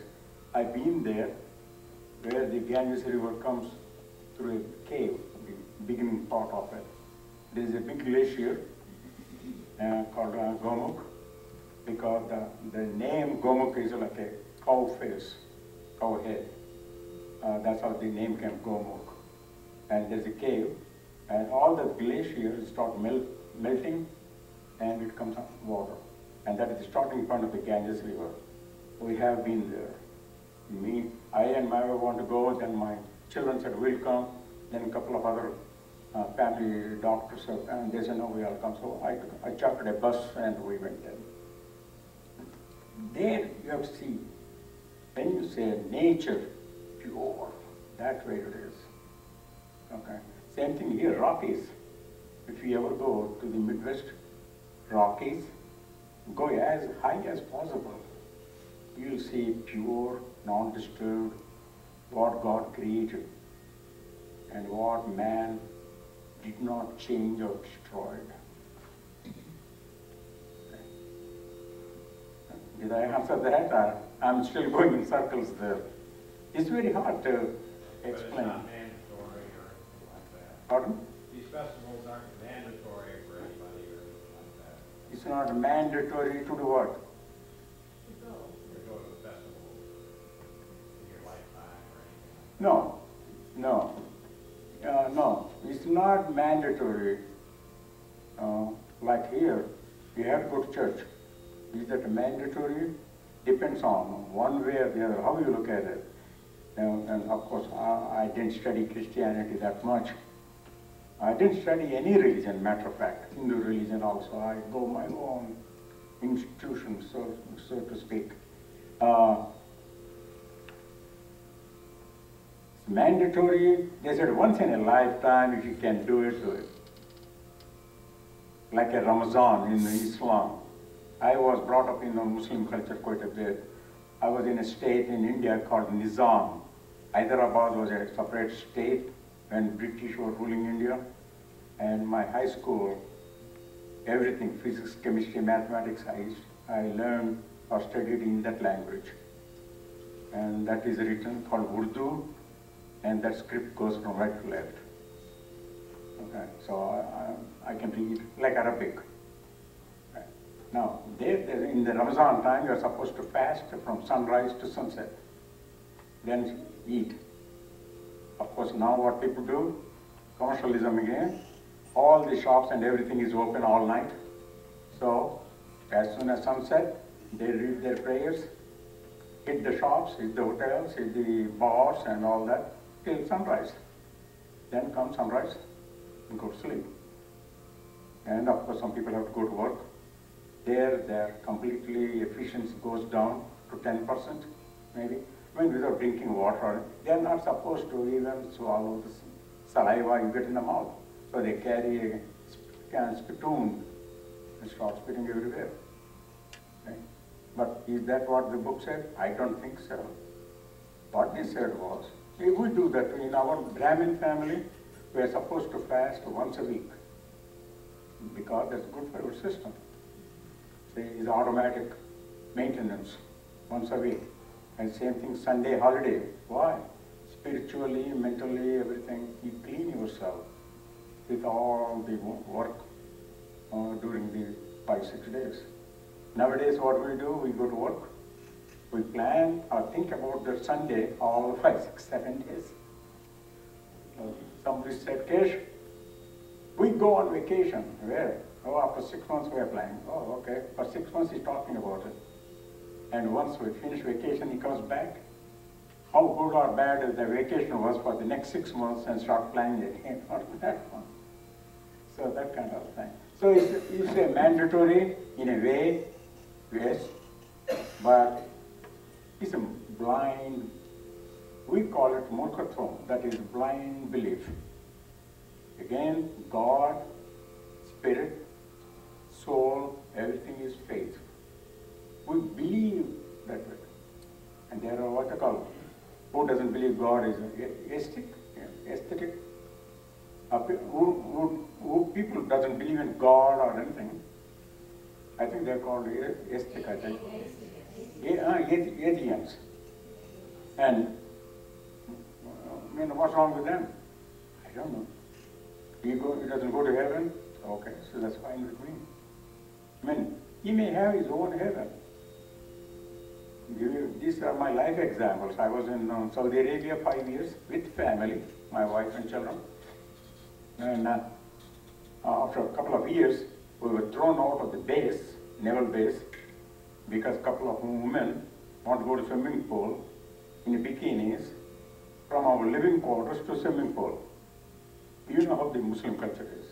B: I've been there, where the Ganges River comes through a cave, the beginning part of it. There is a big glacier called Gomukh, because the name Gomukh is like a cow face, cow head. That's how the name came, Gomukh. And there's a cave, and all the glaciers start melting, and it comes out water. And that is the starting point of the Ganges River. We have been there. I and my wife want to go, then my children said, we'll come. Then a couple of other family doctors said, and they said, no, we all come. So I chartered a bus and we went there. There you have to see, when you say nature, pure, that's where it is. Okay. Same thing here, Rockies. If you ever go to the Midwest, Rockies, go as high as possible. You'll see pure, non-disturbed, what God created and what man did not change or destroyed. Did I answer that? I'm still going in circles there. It's very hard to
E: But it's
B: explain.
E: not mandatory or anything like that.
B: Pardon?
E: These festivals aren't mandatory for anybody or anything like that.
B: It's not mandatory to do what?
C: To go.
E: To go to the festival in your lifetime or anything like
B: No, no, it's not mandatory. Like here, you have to go to church. Is that mandatory? Depends on one way or the other, how you look at it. And of course, I didn't study Christianity that much. I didn't study any religion, matter of fact, Hindu religion also. I go my own institution, so to speak. It's mandatory. They said once in a lifetime, if you can do it, do it. Like a Ramadan in Islam. I was brought up in the Muslim culture quite a bit. I was in a state in India called Nizam. Hyderabad was a separate state when British were ruling India. And my high school, everything, physics, chemistry, mathematics, I learned or studied in that language. And that is written called Urdu, and that script goes from right to left. Okay, so I can read like Arabic. Okay. Now, in the Ramadan time, you are supposed to fast from sunrise to sunset, then eat. Of course, now what people do, commercialism again, all the shops and everything is open all night. So, as soon as sunset, they read their prayers, hit the shops, hit the hotels, hit the bars and all that, till sunrise. Then comes sunrise and go to sleep. And of course, some people have to go to work. Their completely efficiency goes down to 10%, maybe. I mean, without drinking water, they are not supposed to even swallow the saliva you get in the mouth. So they carry a spittoon and start spitting everywhere. Okay? But is that what the book said? I don't think so. What they said was, if we do that in our Brahmin family, we are supposed to fast once a week because that's good for your system. See, it's automatic maintenance once a week. And same thing, Sunday holiday. Why? Spiritually, mentally, everything. You clean yourself with all the work during the 5-6 days. Nowadays, what we do, we go to work. We plan or think about the Sunday all 5, 6, 7 days. Somebody said, Kesh, we go on vacation. Where? Oh, after 6 months we are planning. Oh, okay. For 6 months he's talking about it. And once we finish vacation, he comes back. How good or bad the vacation was for the next 6 months and start planning again for that one. So that kind of thing. So it's a mandatory in a way, yes, but it's a blind, we call it murkatvam, that is blind belief. Again, God, spirit, soul, everything is faith. We believe that way. And there are what they call God is aesthetic. Who people doesn't believe in God or anything, I think they're called aesthetic, I think. Atheists. And I mean, what's wrong with them? I don't know. He doesn't go to heaven? Okay, so that's fine with me. I mean, he may have his own heaven. These are my life examples. I was in Saudi Arabia 5 years with family, my wife and children. And after a couple of years, we were thrown out of the base, naval base, because a couple of women want to go to swimming pool in bikinis from our living quarters to swimming pool. You know how the Muslim culture is.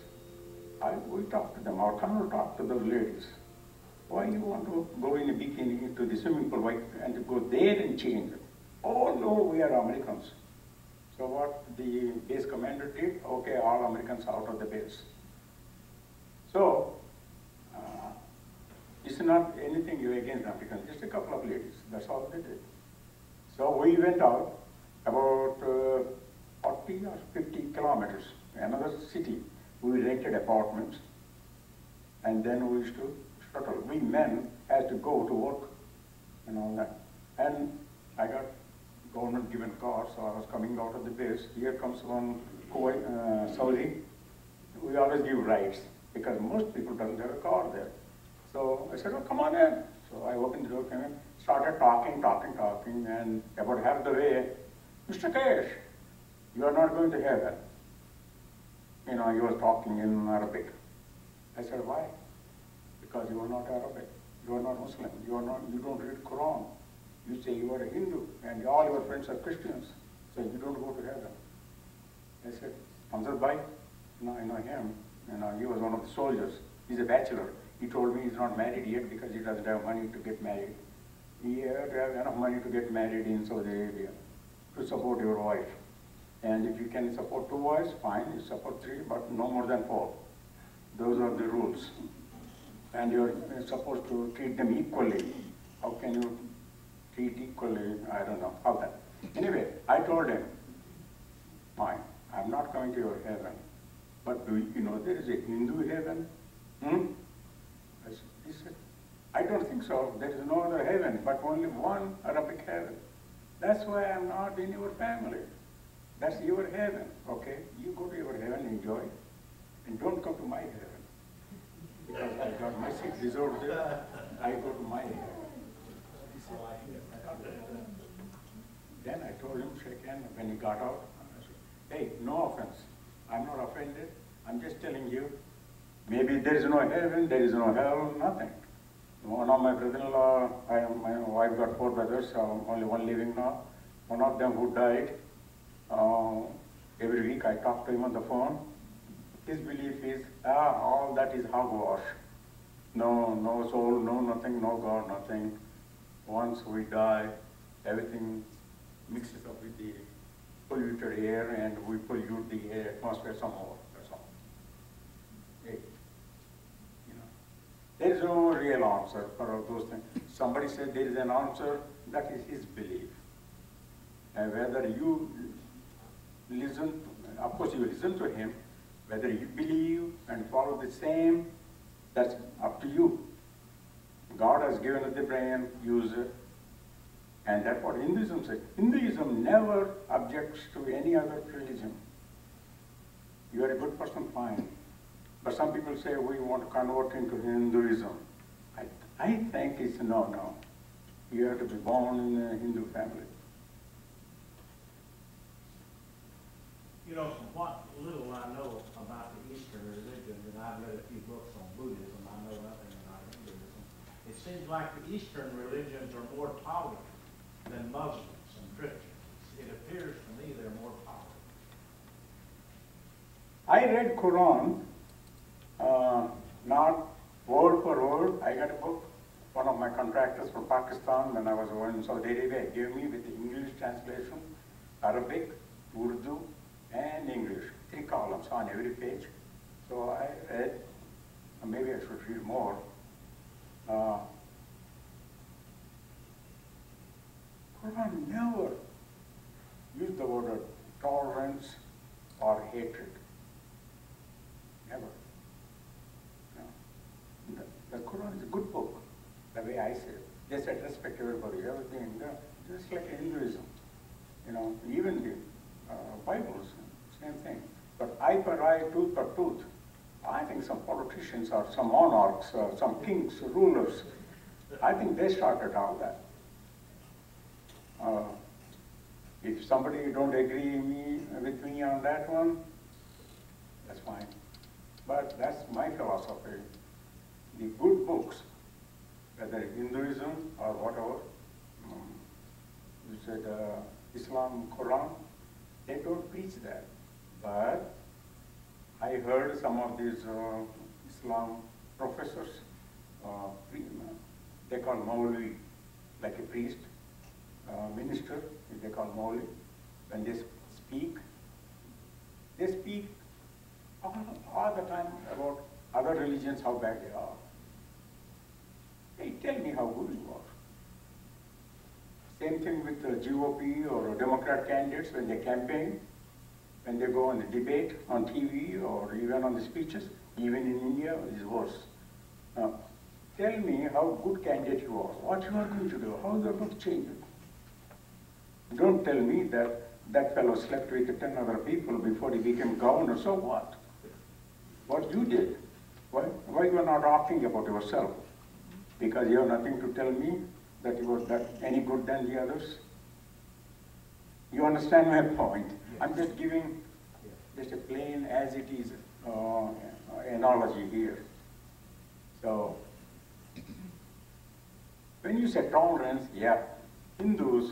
B: We talk to them, our Tamil talk to those ladies. Why you want to go in a bikini to the swimming pool and to go there and change? Oh no, we are Americans. So what the base commander did, okay, all Americans out of the base. So, it's not anything against Americans, just a couple of ladies, that's all they did. So we went out about 40 or 50 kilometers, another city. We rented apartments, and then we used to shuttle. We men had to go to work and all that. And I got government given car, so I was coming out of the base. Here comes one Kuwait, Saudi. We always give rides because most people don't have a car there. So I said, oh, come on in. So I opened the door, came in, started talking, and about half the way, Mr. Kesh, you are not going to heaven. You know, he was talking in Arabic. I said, why? Because you are not Arabic, you are not Muslim, you don't read Quran. You say you are a Hindu, and all your friends are Christians, so you don't go to heaven. I said, Hamzat Bhai, I know him. He was one of the soldiers. He's a bachelor. He told me he's not married yet because he doesn't have money to get married. He had to have enough money to get married in Saudi Arabia to support your wife. And if you can support 2 wives, fine, you support 3, but no more than 4. Those are the rules. And you're supposed to treat them equally. How can you treat equally? I don't know how that. Anyway, I told him, fine, I'm not coming to your heaven, but do you know there is a Hindu heaven? He said, I don't think so. There is no other heaven, but only one Arabic heaven. That's why I'm not in your family. That's your heaven, okay? You go to your heaven, enjoy, and don't come to my heaven. Because I got my 6 resorts there, I go to my heaven. He said, then I told him, shake hand, when he got out, I said, hey, no offense. I'm not offended. I'm just telling you, maybe there is no heaven, there is no hell, nothing. One of my brother-in-law, my wife got 4 brothers, only one living now. One of them who died, every week I talk to him on the phone. His belief is, all that is hogwash. No soul, no nothing, no God, nothing. Once we die, everything mixes up with the polluted air and we pollute the air, atmosphere some more, that's all. Hey, there is no real answer for all those things. Somebody said there is an answer, that is his belief. And whether you listen, of course you listen to him, whether you believe and follow the same, that's up to you. God has given us the brain, use it. And that's what Hinduism says. Hinduism never objects to any other religion. You are a good person, fine. But some people say we want to convert into Hinduism. I think it's no. You have to be born in a Hindu family.
D: You know, from what little I know about the Eastern religion, and I've read a few books on Buddhism, I know nothing about Hinduism. It seems like the Eastern religions are more tolerant than Muslims and Christians. It appears to me they're more tolerant.
B: I read Quran, not word for word. I got a book. One of my contractors from Pakistan, when I was over in Saudi Arabia, gave me with the English translation, Arabic, Urdu, and English. 3 columns on every page. So I read, maybe I should read more. Quran never used the hatred. Never. No. The Quran is a good book, the way I say it. They said respect everybody, everything, just like Hinduism. You know, even the Bibles, same thing. But eye for eye, tooth for tooth. I think some politicians or some monarchs, some kings, rulers, I think they started all that. If somebody don't agree with me on that one, that's fine. But that's my philosophy. The good books, whether Hinduism or whatever, you said Islam, Quran, they don't preach that. But I heard some of these Islam professors, they call Maulvi, like a priest, minister, they call Maulvi. When they speak all the time about other religions, how bad they are. Hey, tell me how good you are. Same thing with the GOP or Democrat candidates when they campaign, when they go on the debate on TV or even on the speeches, even in India, it is worse. Tell me how good candidate you are, what you are going to do, how you are going to change it. Don't tell me that that fellow slept with 10 other people before he became governor, so what? What you did? Why you are not talking about yourself? Because you have nothing to tell me that you are any good than the others? You understand my point? I'm just giving just a plain as it is analogy here. So, when you say tolerance, yeah, Hindus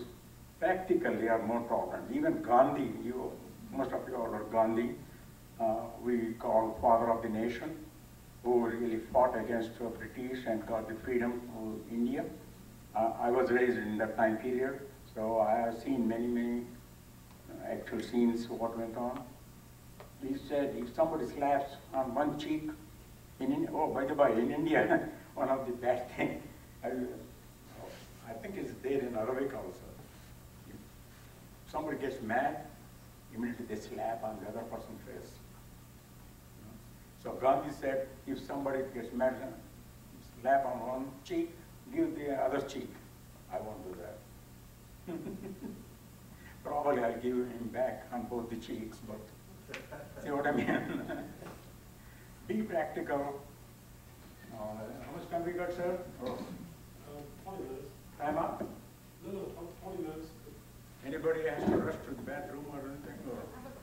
B: practically are more tolerant. Even Gandhi, most of you all are Gandhi, we call father of the nation, who really fought against the British and got the freedom of India. I was raised in that time period, so I have seen many actual scenes of what went on. He said if somebody slaps on one cheek, by the way, in India, one of the bad things, I think it's there in Arabic also. If somebody gets mad, immediately they slap on the other person's face. So Gandhi said, if somebody gets mad, slap on one cheek, give the other cheek. I won't do that. Probably I'll give him back on both the cheeks, but see what I mean? Be practical. How much time we got, sir?
A: 20 minutes.
B: Time up?
A: No, 20 minutes.
B: Anybody has to rush to the bathroom or anything?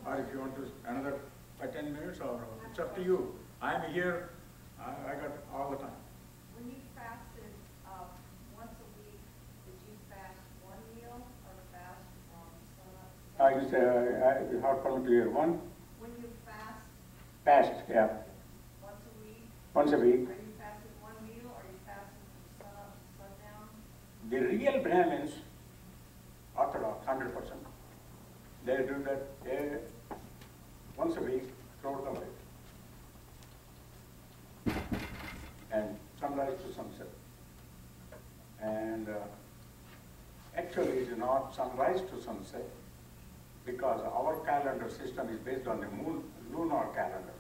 B: Or if you want to, another 10 minutes, or it's up to you. I'm here, I got all the time.
C: When you fasted once a week, did you fast one meal or fast from sunup?
B: I just, it's hard for me to hear. One?
C: When you fast
B: Fast, yeah.
C: once a week,
B: Once a week.
C: are you fasting one meal or are you fasting from sunup to sundown?
B: The real Brahmins, Orthodox, 100%, they do that once a week throughout the life. And sunrise to sunset. And actually it's not sunrise to sunset because our calendar system is based on the lunar calendar.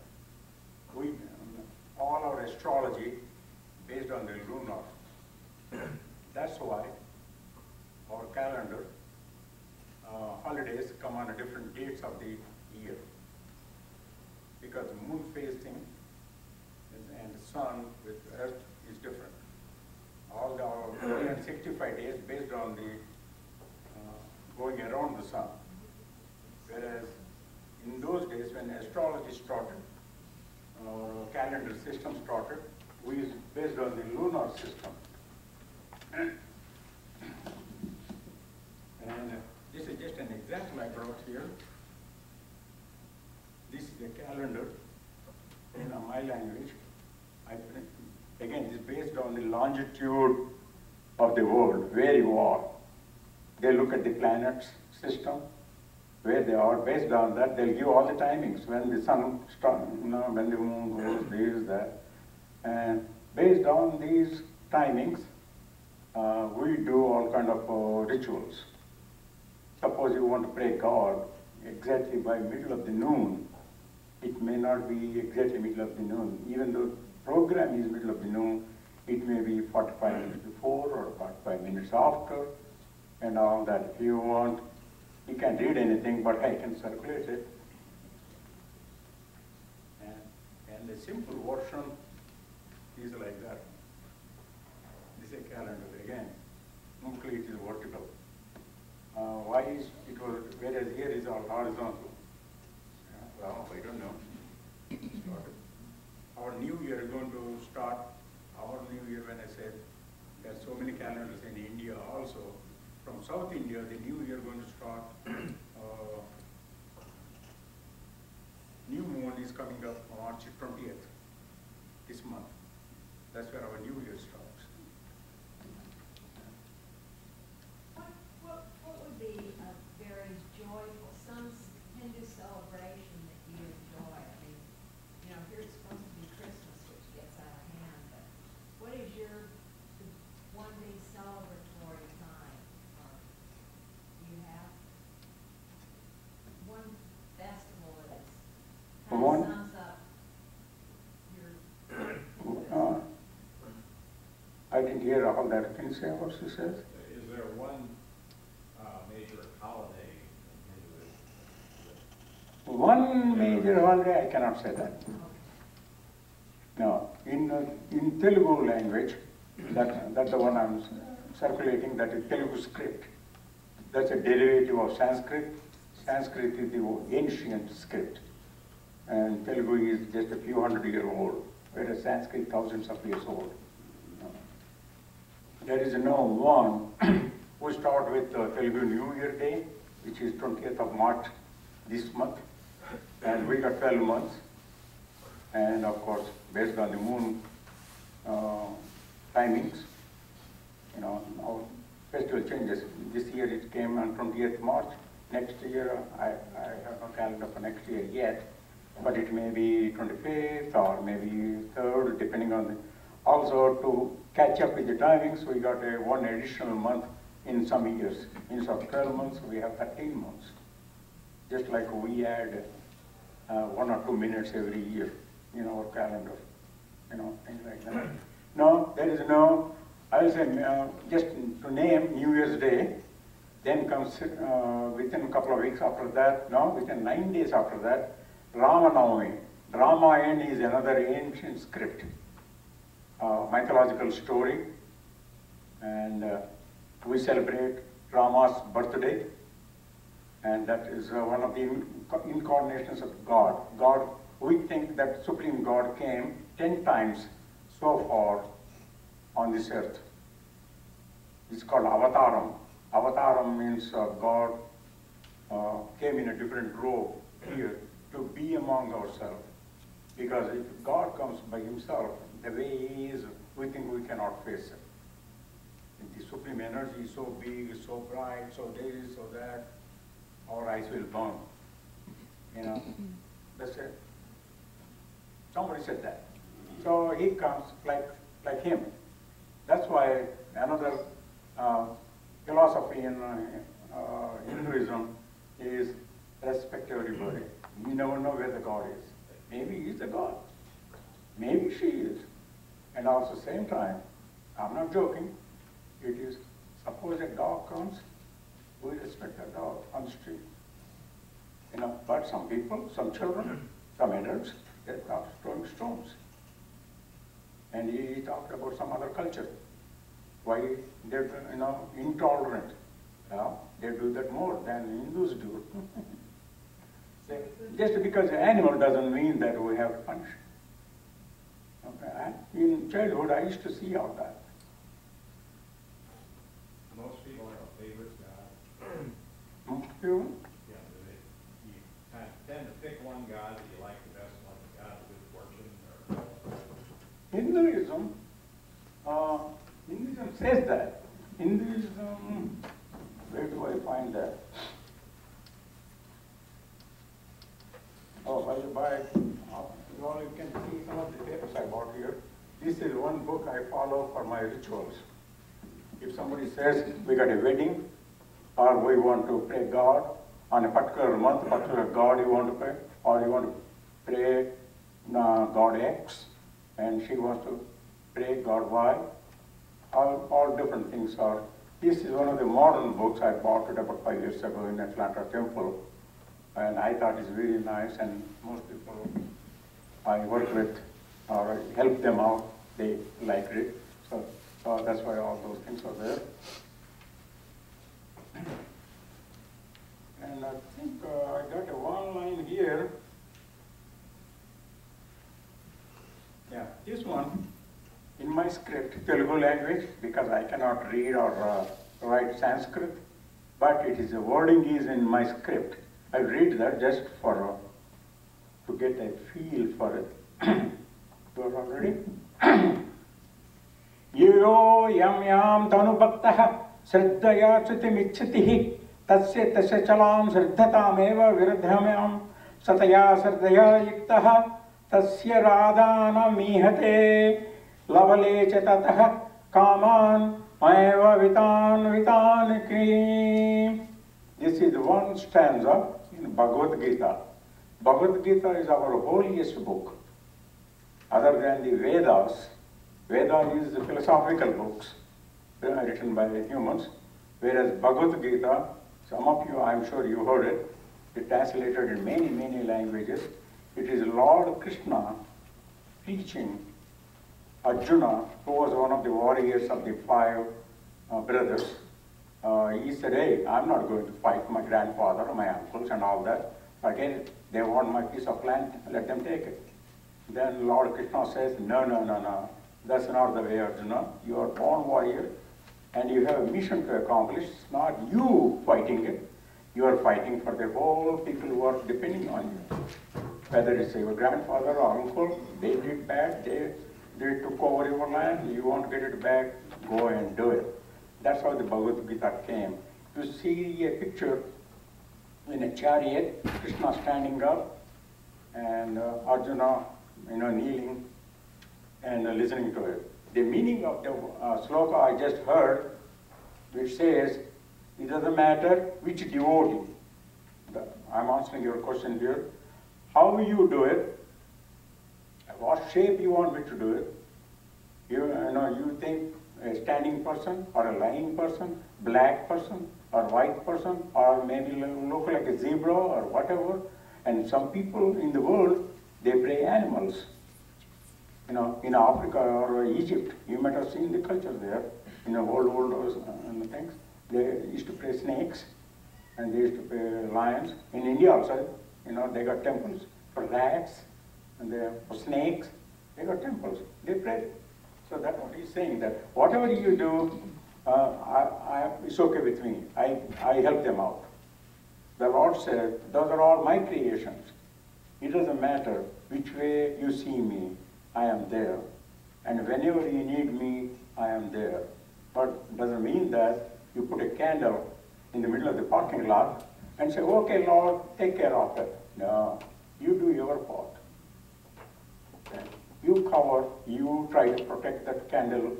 B: All our astrology based on the lunar. That's why our calendar holidays come on a different dates of the year. Because the moon phasing and the sun with earth is different. All the 365 days based on the going around the sun. Whereas in those days when astrology started, or calendar system started, we based on the lunar system. And this is just an example I brought here. This is the calendar in my language. Again, it's based on the longitude of the world, where you are. They look at the planets system, where they are. Based on that, they'll give all the timings, when the sun starts, when the moon goes, this, that. And based on these timings, we do all kind of rituals. Suppose you want to pray God exactly by middle of the noon, It may not be exactly middle of the noon. Even though program is middle of the noon, it may be 45 minutes before or 45 minutes after, and all that. If you want, you can read anything, but I can circulate it. And the simple version is like that. This is a calendar again. Mostly it is vertical. Why is it was, whereas here is all horizontal? Well, I don't know. Our new year is going to start, our new year, when I said there are so many calendars in India also, from South India, the new year going to start, new moon is coming up March 20th, this month. That's where our new year starts.
C: What would be a very joyful, some Hindu celebration that you enjoy? I mean, you know, here it's supposed to be Christmas, which gets out of hand, but what is your one big celebratory time? Or do you have one festival that is kind of sums up your Hinduism?
B: I didn't hear all that. Can you say what she says?
E: Is there one major holiday in Hinduism?
B: One major holiday, I cannot say that. No, in Telugu language, that's the one I'm circulating, that is Telugu script. That's a derivative of Sanskrit. Sanskrit is the ancient script, and Telugu is just a few 100 years old, whereas Sanskrit thousands of years old. There is no one. We start with Telugu New Year Day, which is 20th of March this month, and we got 12 months. And of course, based on the moon timings, you know, our festival changes. This year it came on 20th March. Next year, I have no calendar for next year yet, but it may be 25th or maybe 3rd, depending on the. Also, to catch up with the timings, we got one additional month in some years. Instead of 12 months, we have 13 months. Just like we add 1 or 2 minutes every year in our calendar, you know, things like that. No, there is no, I will say, just to name New Year's Day, then comes within a couple of weeks after that, no, within 9 days after that, Ramanavami. Ramayana is another ancient script, mythological story, and we celebrate Rama's birthday, and that is one of the incarnations of God. God, we think that Supreme God came 10 times so far on this earth. It's called Avataram. Avataram means God came in a different robe here to be among ourselves. Because if God comes by himself, the way he is, we think we cannot face it. And the supreme energy is so big, so bright, so this, so that, our eyes will burn. You know, that's it. Somebody said that. So he comes like him. That's why another philosophy in Hinduism is respect everybody. You never know where the God is. Maybe he's the God. Maybe she is. And also same time, I'm not joking, it is, suppose a dog comes, we respect the dog on the street. You know, but some people, some children, some adults, they start throwing stones. And he talked about some other culture. Why they're, you know, intolerant. They do that more than Hindus do. Just because an animal doesn't mean that we have to punish. Okay. In childhood, I used to see all that.
E: Most people have a favorite God.
B: Most people?
E: Yeah, you kind of tend to pick one God that you like the best, like the God of good fortune, or
B: Hinduism says that. Hinduism, where do I find that? Oh, well, you can see some of the papers I bought here. This is one book I follow for my rituals. If somebody says we got a wedding, or we want to pray God on a particular month, particular God you want to pray, or you want to pray God X, and she wants to pray God Y. All different things are. This is one of the modern books. I bought it about 5 years ago in Atlanta Temple, and I thought it's really nice, and most people I work with or help them out, they liked it. So that's why all those things are there. And I think I got a one line here. Yeah, this one in my script, Telugu language, because I cannot read or write Sanskrit, but it is the wording is in my script. I read that just for to get a feel for it. You are all ready? Yo yam yam tanu bhaktah sraddhaya chutimichchatihi tasya tasya chalam sraddhatam eva viruddhamyam sataya sraddhaya yuktah tasya radhana mihate lavale cha tatah kaman eva vitan ki. This is one stanza in Bhagavad Gita. Bhagavad Gita is our holiest book. Other than the Vedas, Veda is the philosophical books written by humans, whereas Bhagavad Gita, some of you, I'm sure you heard it, it translated in many, many languages. It is Lord Krishna teaching Arjuna, who was one of the warriors of the 5 brothers. He said, hey, I'm not going to fight my grandfather or my uncles and all that. Again, they want my piece of land, let them take it. Then Lord Krishna says, no, that's not the way, Arjuna. You are born warrior and you have a mission to accomplish. It's not you fighting it. You are fighting for the whole people who are depending on you. Whether it's your grandfather or uncle, they did bad, they took over your land, you want to get it back, go and do it. That's how the Bhagavad Gita came. You see a picture in a chariot, Krishna standing up, and Arjuna, kneeling and listening to it. The meaning of the sloka I just heard, which says, it doesn't matter which devotee. I'm answering your question here. How you do it, what shape you want me to do it. You think a standing person or a lying person, black person or white person, or maybe look like a zebra or whatever. And some people in the world, they pray animals. In Africa or Egypt, you might have seen the culture there. In the old things, they used to pray snakes, and they used to pray lions. In India also, they got temples for rats, and for snakes, they got temples. They pray. So that's what he's saying, that whatever you do, it's okay with me. I help them out. The Lord said, those are all my creations. It doesn't matter which way you see me, I am there. And whenever you need me, I am there. But it doesn't mean that you put a candle in the middle of the parking lot and say, okay, Lord, take care of it. No, you do your part. Okay? You try to protect that candle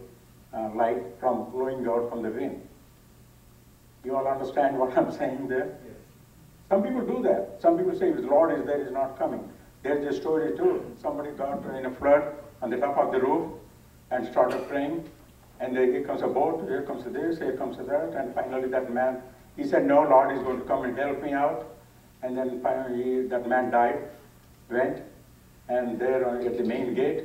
B: light from blowing out from the wind. You all understand what I'm saying there?
D: Yes.
B: Some people do that. Some people say, if the Lord is there, he's not coming. There's a story too. Somebody got in a flood on the top of the roof and started praying. And here comes a boat, here comes this, here comes that. And finally that man, he said, no, Lord is going to come and help me out. And then finally that man died, went, and there at the main gate,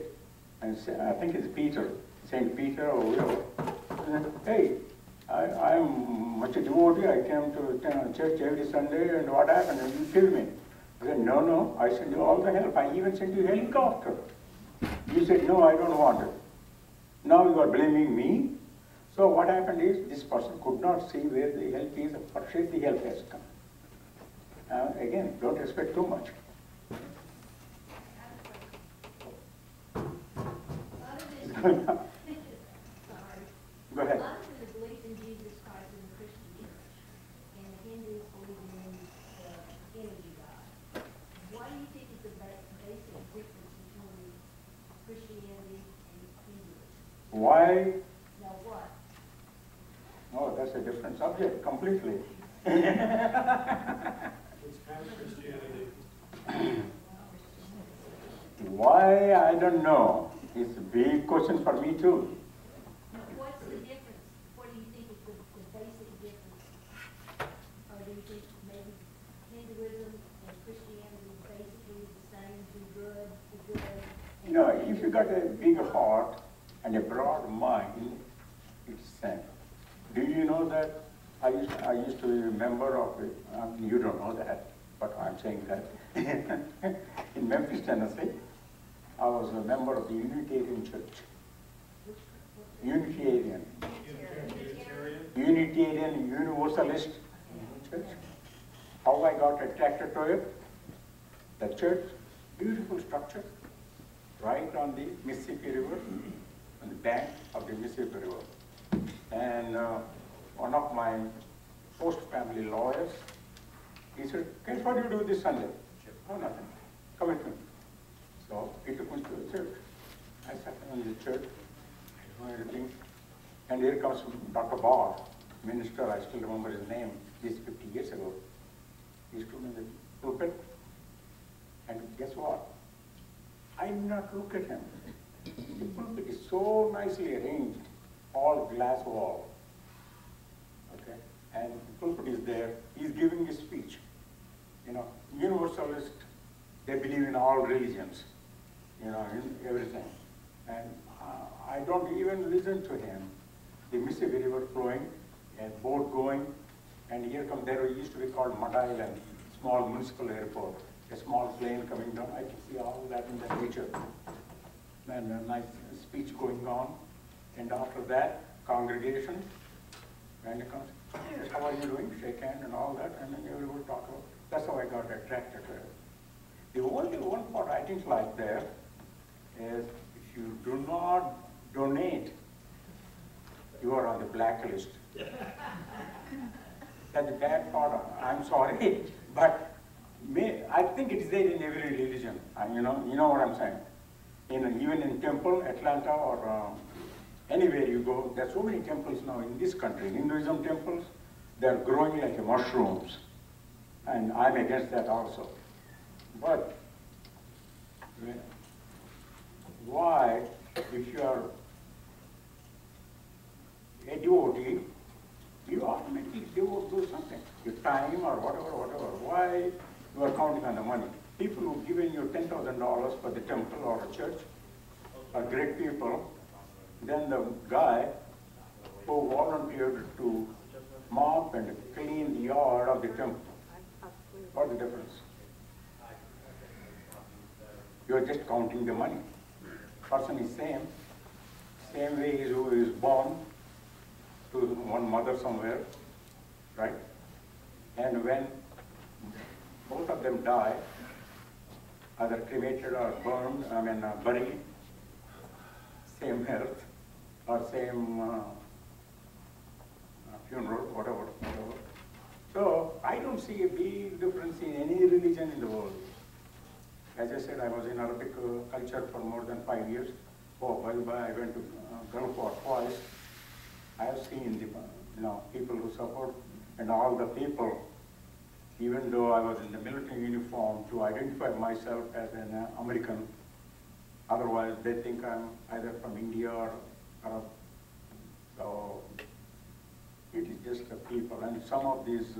B: and I think it's Peter, St. Peter or whoever. Hey, I am much a devotee. I came to church every Sunday, and what happened? And you killed me. I said, no, I sent you all the help. I even sent you a helicopter. You said, no, I don't want it. Now you are blaming me. So what happened is, this person could not see where the help is, or should the help has come. Again, don't expect too much.
C: Sorry.
B: Go ahead.
C: A lot of them believe in Jesus Christ in the Christian church, and the Hindus believe in the energy God. Why do you think it's a basic difference between Christianity and Hinduism?
B: Why?
C: Now what?
B: Oh, that's a different subject completely.
A: It's kind of Christianity.
B: Why, I don't know. It's a big question for me too.
C: What's the difference? What do you think is the basic difference? Or do you think maybe Hinduism and Christianity is basically the same, do good, the good?
B: You know, if you got a big heart and a broad mind, it's same. Do you know that I used to be a member of it, you don't know that, but I'm saying that. In Memphis, Tennessee, I was a member of the Unitarian Church. Unitarian. Unitarian Universalist Church. How I got attracted to it? The church, beautiful structure, right on the Mississippi River, on the bank of the Mississippi River. And one of my host family lawyers, he said, Kesh, what do you do this Sunday? Oh, nothing. Come with me. So he took me to the church. I sat in the church, I don't know anything. And here comes Dr. Barr, minister, I still remember his name, this 50 years ago. He stood in the pulpit, and guess what? I did not look at him. The pulpit is so nicely arranged, all glass wall. Okay? And the pulpit is there, he's giving a speech. You know, universalist, they believe in all religions, you know, in everything. And I don't even listen to him. The Mississippi River flowing, a boat going, and here come, there used to be called Mud Island, small municipal airport, a small plane coming down. I can see all that in the picture. And a nice speech going on. And after that, congregation, and it comes, yes, how are you doing? Shake hand and all that, and then everyone talk about. That's how I got attracted to it. The only one part I didn't like there is if you do not donate, you are on the blacklist. That's the bad part. I'm sorry, but I think it is there in every religion. You know what I'm saying. Even in temple, Atlanta, or anywhere you go, there are so many temples now in this country. Hinduism temples, they are growing like mushrooms, and I'm against that also. But why, if you are a devotee, you automatically do something, your time or whatever. Why you are counting on the money? People who have given you $10,000 for the temple or a church are great people. Then the guy who volunteered to mop and clean the yard of the temple, what's the difference? You're just counting the money. Person is same way as who is born to one mother somewhere, right? And when both of them die, either cremated or burned, buried, same earth or same funeral, whatever. So I don't see a big difference in any religion in the world. As I said, I was in Arabic culture for more than 5 years. I went to Gulf War twice. I have seen the people who suffered, and all the people, even though I was in the military uniform, to identify myself as an American. Otherwise, they think I'm either from India or Arab. So it is just the people, and some of these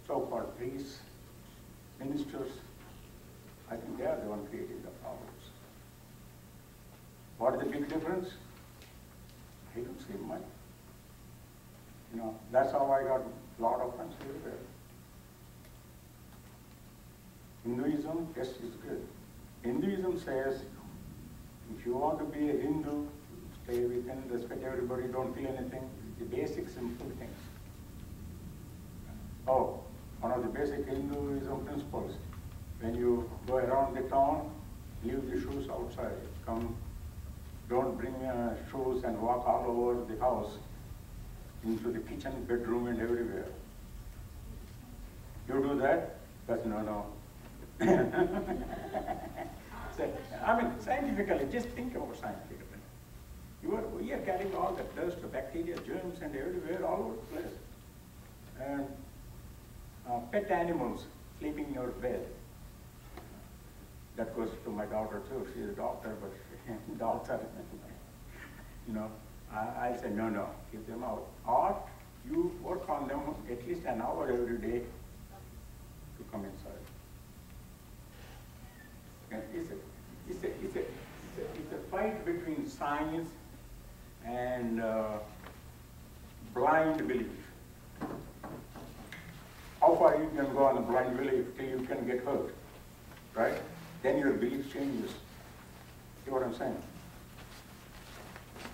B: so-called priests, ministers, I think they are the one creating the problems. What is the big difference? I don't see much. That's how I got a lot of friends everywhere. Hinduism, yes, is good. Hinduism says, if you want to be a Hindu, stay within, respect everybody, don't feel anything. The basic, simple things. Oh, one of the basic Hinduism principles, when you go around the town, leave the shoes outside. Don't bring shoes and walk all over the house, into the kitchen, bedroom, and everywhere. You do that? But no. Scientifically, just think about scientifically. We are carrying all the dust, the bacteria, germs, and everywhere, all over the place. And pet animals sleeping in your bed. That goes to my daughter too. She's a doctor, but daughter, you know, I say, no, keep them out. Or you work on them at least an hour every day to come inside. It's a fight between science and blind belief. How far you can go on a blind belief till you can get hurt, right? Then your belief changes. See what I'm saying?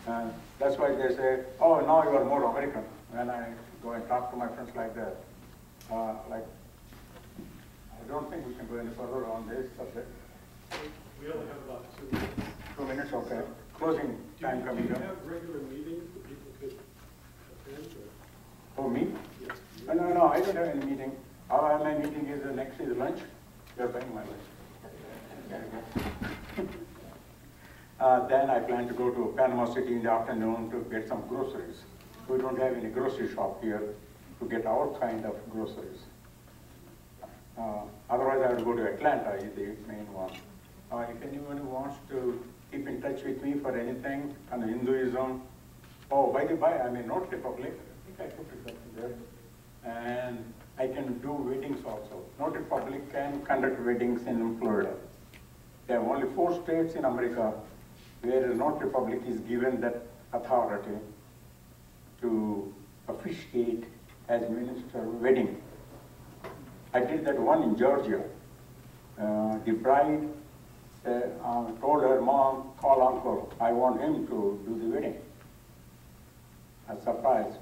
B: And that's why they say, oh, now you are more American. When I go and talk to my friends like that, I don't think we can go any further on this subject.
A: We only have about 2 minutes.
B: 2 minutes, okay. Closing time coming
A: Do
B: up.
A: you have regular meetings that people could attend? Or?
B: Oh, me?
A: Yes.
B: No, I don't have any meeting. My meeting is next is lunch. You're paying my lunch. Then I plan to go to Panama City in the afternoon to get some groceries. We don't have any grocery shop here to get our kind of groceries. Otherwise, I would go to Atlanta, is the main one. If anyone wants to keep in touch with me for anything on Hinduism, oh, by the by, I'm in North Republic. I think I put it up there. And I can do weddings also. North Republic can conduct weddings in Florida. There are only 4 states in America where the North Republic is given that authority to officiate as minister wedding. I did that one in Georgia. The bride told her mom, call uncle, I want him to do the wedding. I was surprised.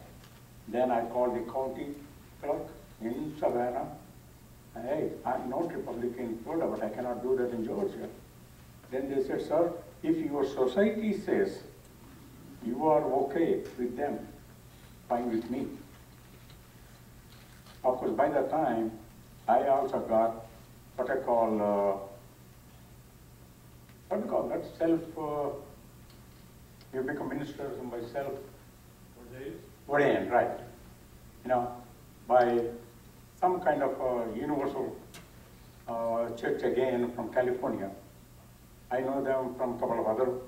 B: Then I called the county clerk in Savannah. Hey, I'm not Republican in Florida, but I cannot do that in Georgia. Then they said, sir, if your society says you are okay with them, fine with me. Of course, by that time, I also got what I call, you become ministers and by self. Ordained, right. You know, by some kind of universal church again from California. I know them from a couple of other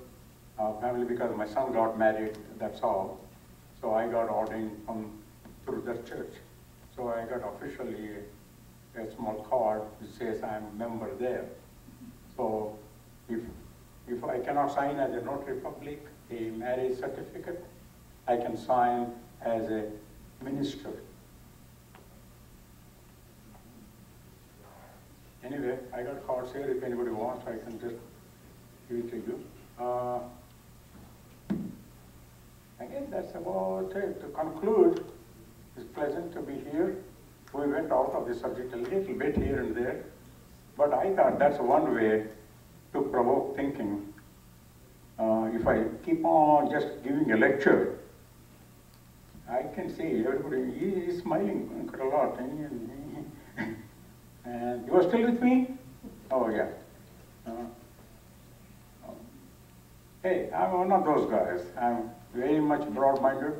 B: family because my son got married, that's all. So I got ordained through that church. So I got officially a small card which says I'm a member there. So if I cannot sign as a notary public, a marriage certificate, I can sign as a minister. Anyway, I got cards here. If anybody wants, I can just give it to you. Again, that's about it. To conclude, it's pleasant to be here. We went out of the subject a little bit here and there, but I thought that's one way to provoke thinking. If I keep on just giving a lecture, I can see everybody is smiling quite a lot. And you are still with me? Oh, yeah. Hey, I'm one of those guys. I'm very much broad-minded.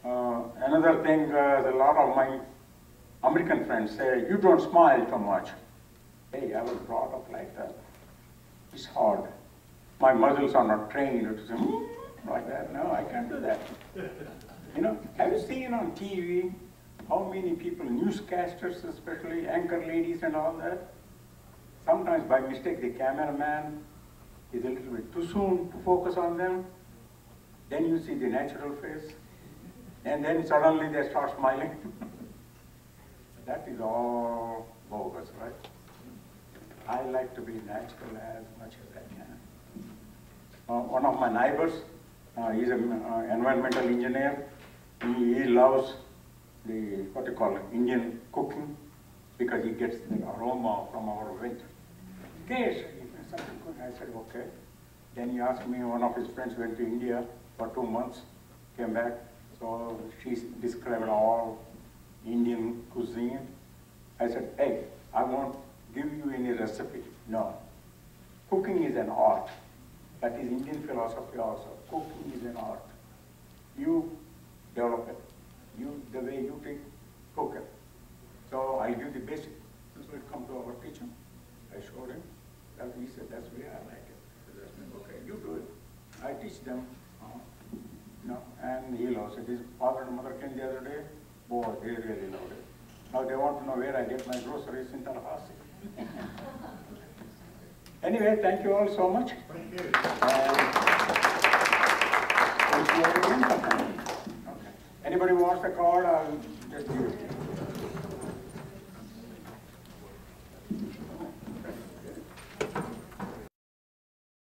B: Another thing, a lot of my American friends say, you don't smile too much. Hey, I was brought up like that. It's hard. My muscles are not trained to say, like that. No, I can't do that. You know, have you seen on TV how many people, newscasters especially, anchor ladies and all that? Sometimes by mistake the cameraman is a little bit too soon to focus on them. Then you see the natural face. And then suddenly they start smiling. That is all bogus, right? I like to be natural as much as I can. One of my neighbors, he's an environmental engineer. He loves the, what you call it, Indian cooking because he gets the aroma from our veg. Kesh, something good. I said, okay. Then he asked me, one of his friends went to India for 2 months, came back. So she described all Indian cuisine. I said, hey, I won't give you any recipe. No. Cooking is an art. That is Indian philosophy also. Cooking is an art. You develop it. The way you cook it. So I'll give the basic. This will come to our kitchen. I showed him. He said, that's the way I like it. I said, okay, you do it. I teach them. And he loves it. His father and mother came the other day. Boy, they really loved it. Now they want to know where I get my groceries in Tallahassee. Anyway, thank you all so much.
D: Thank you.
B: We'll see you again sometime. Okay. Anybody wants a card? I'll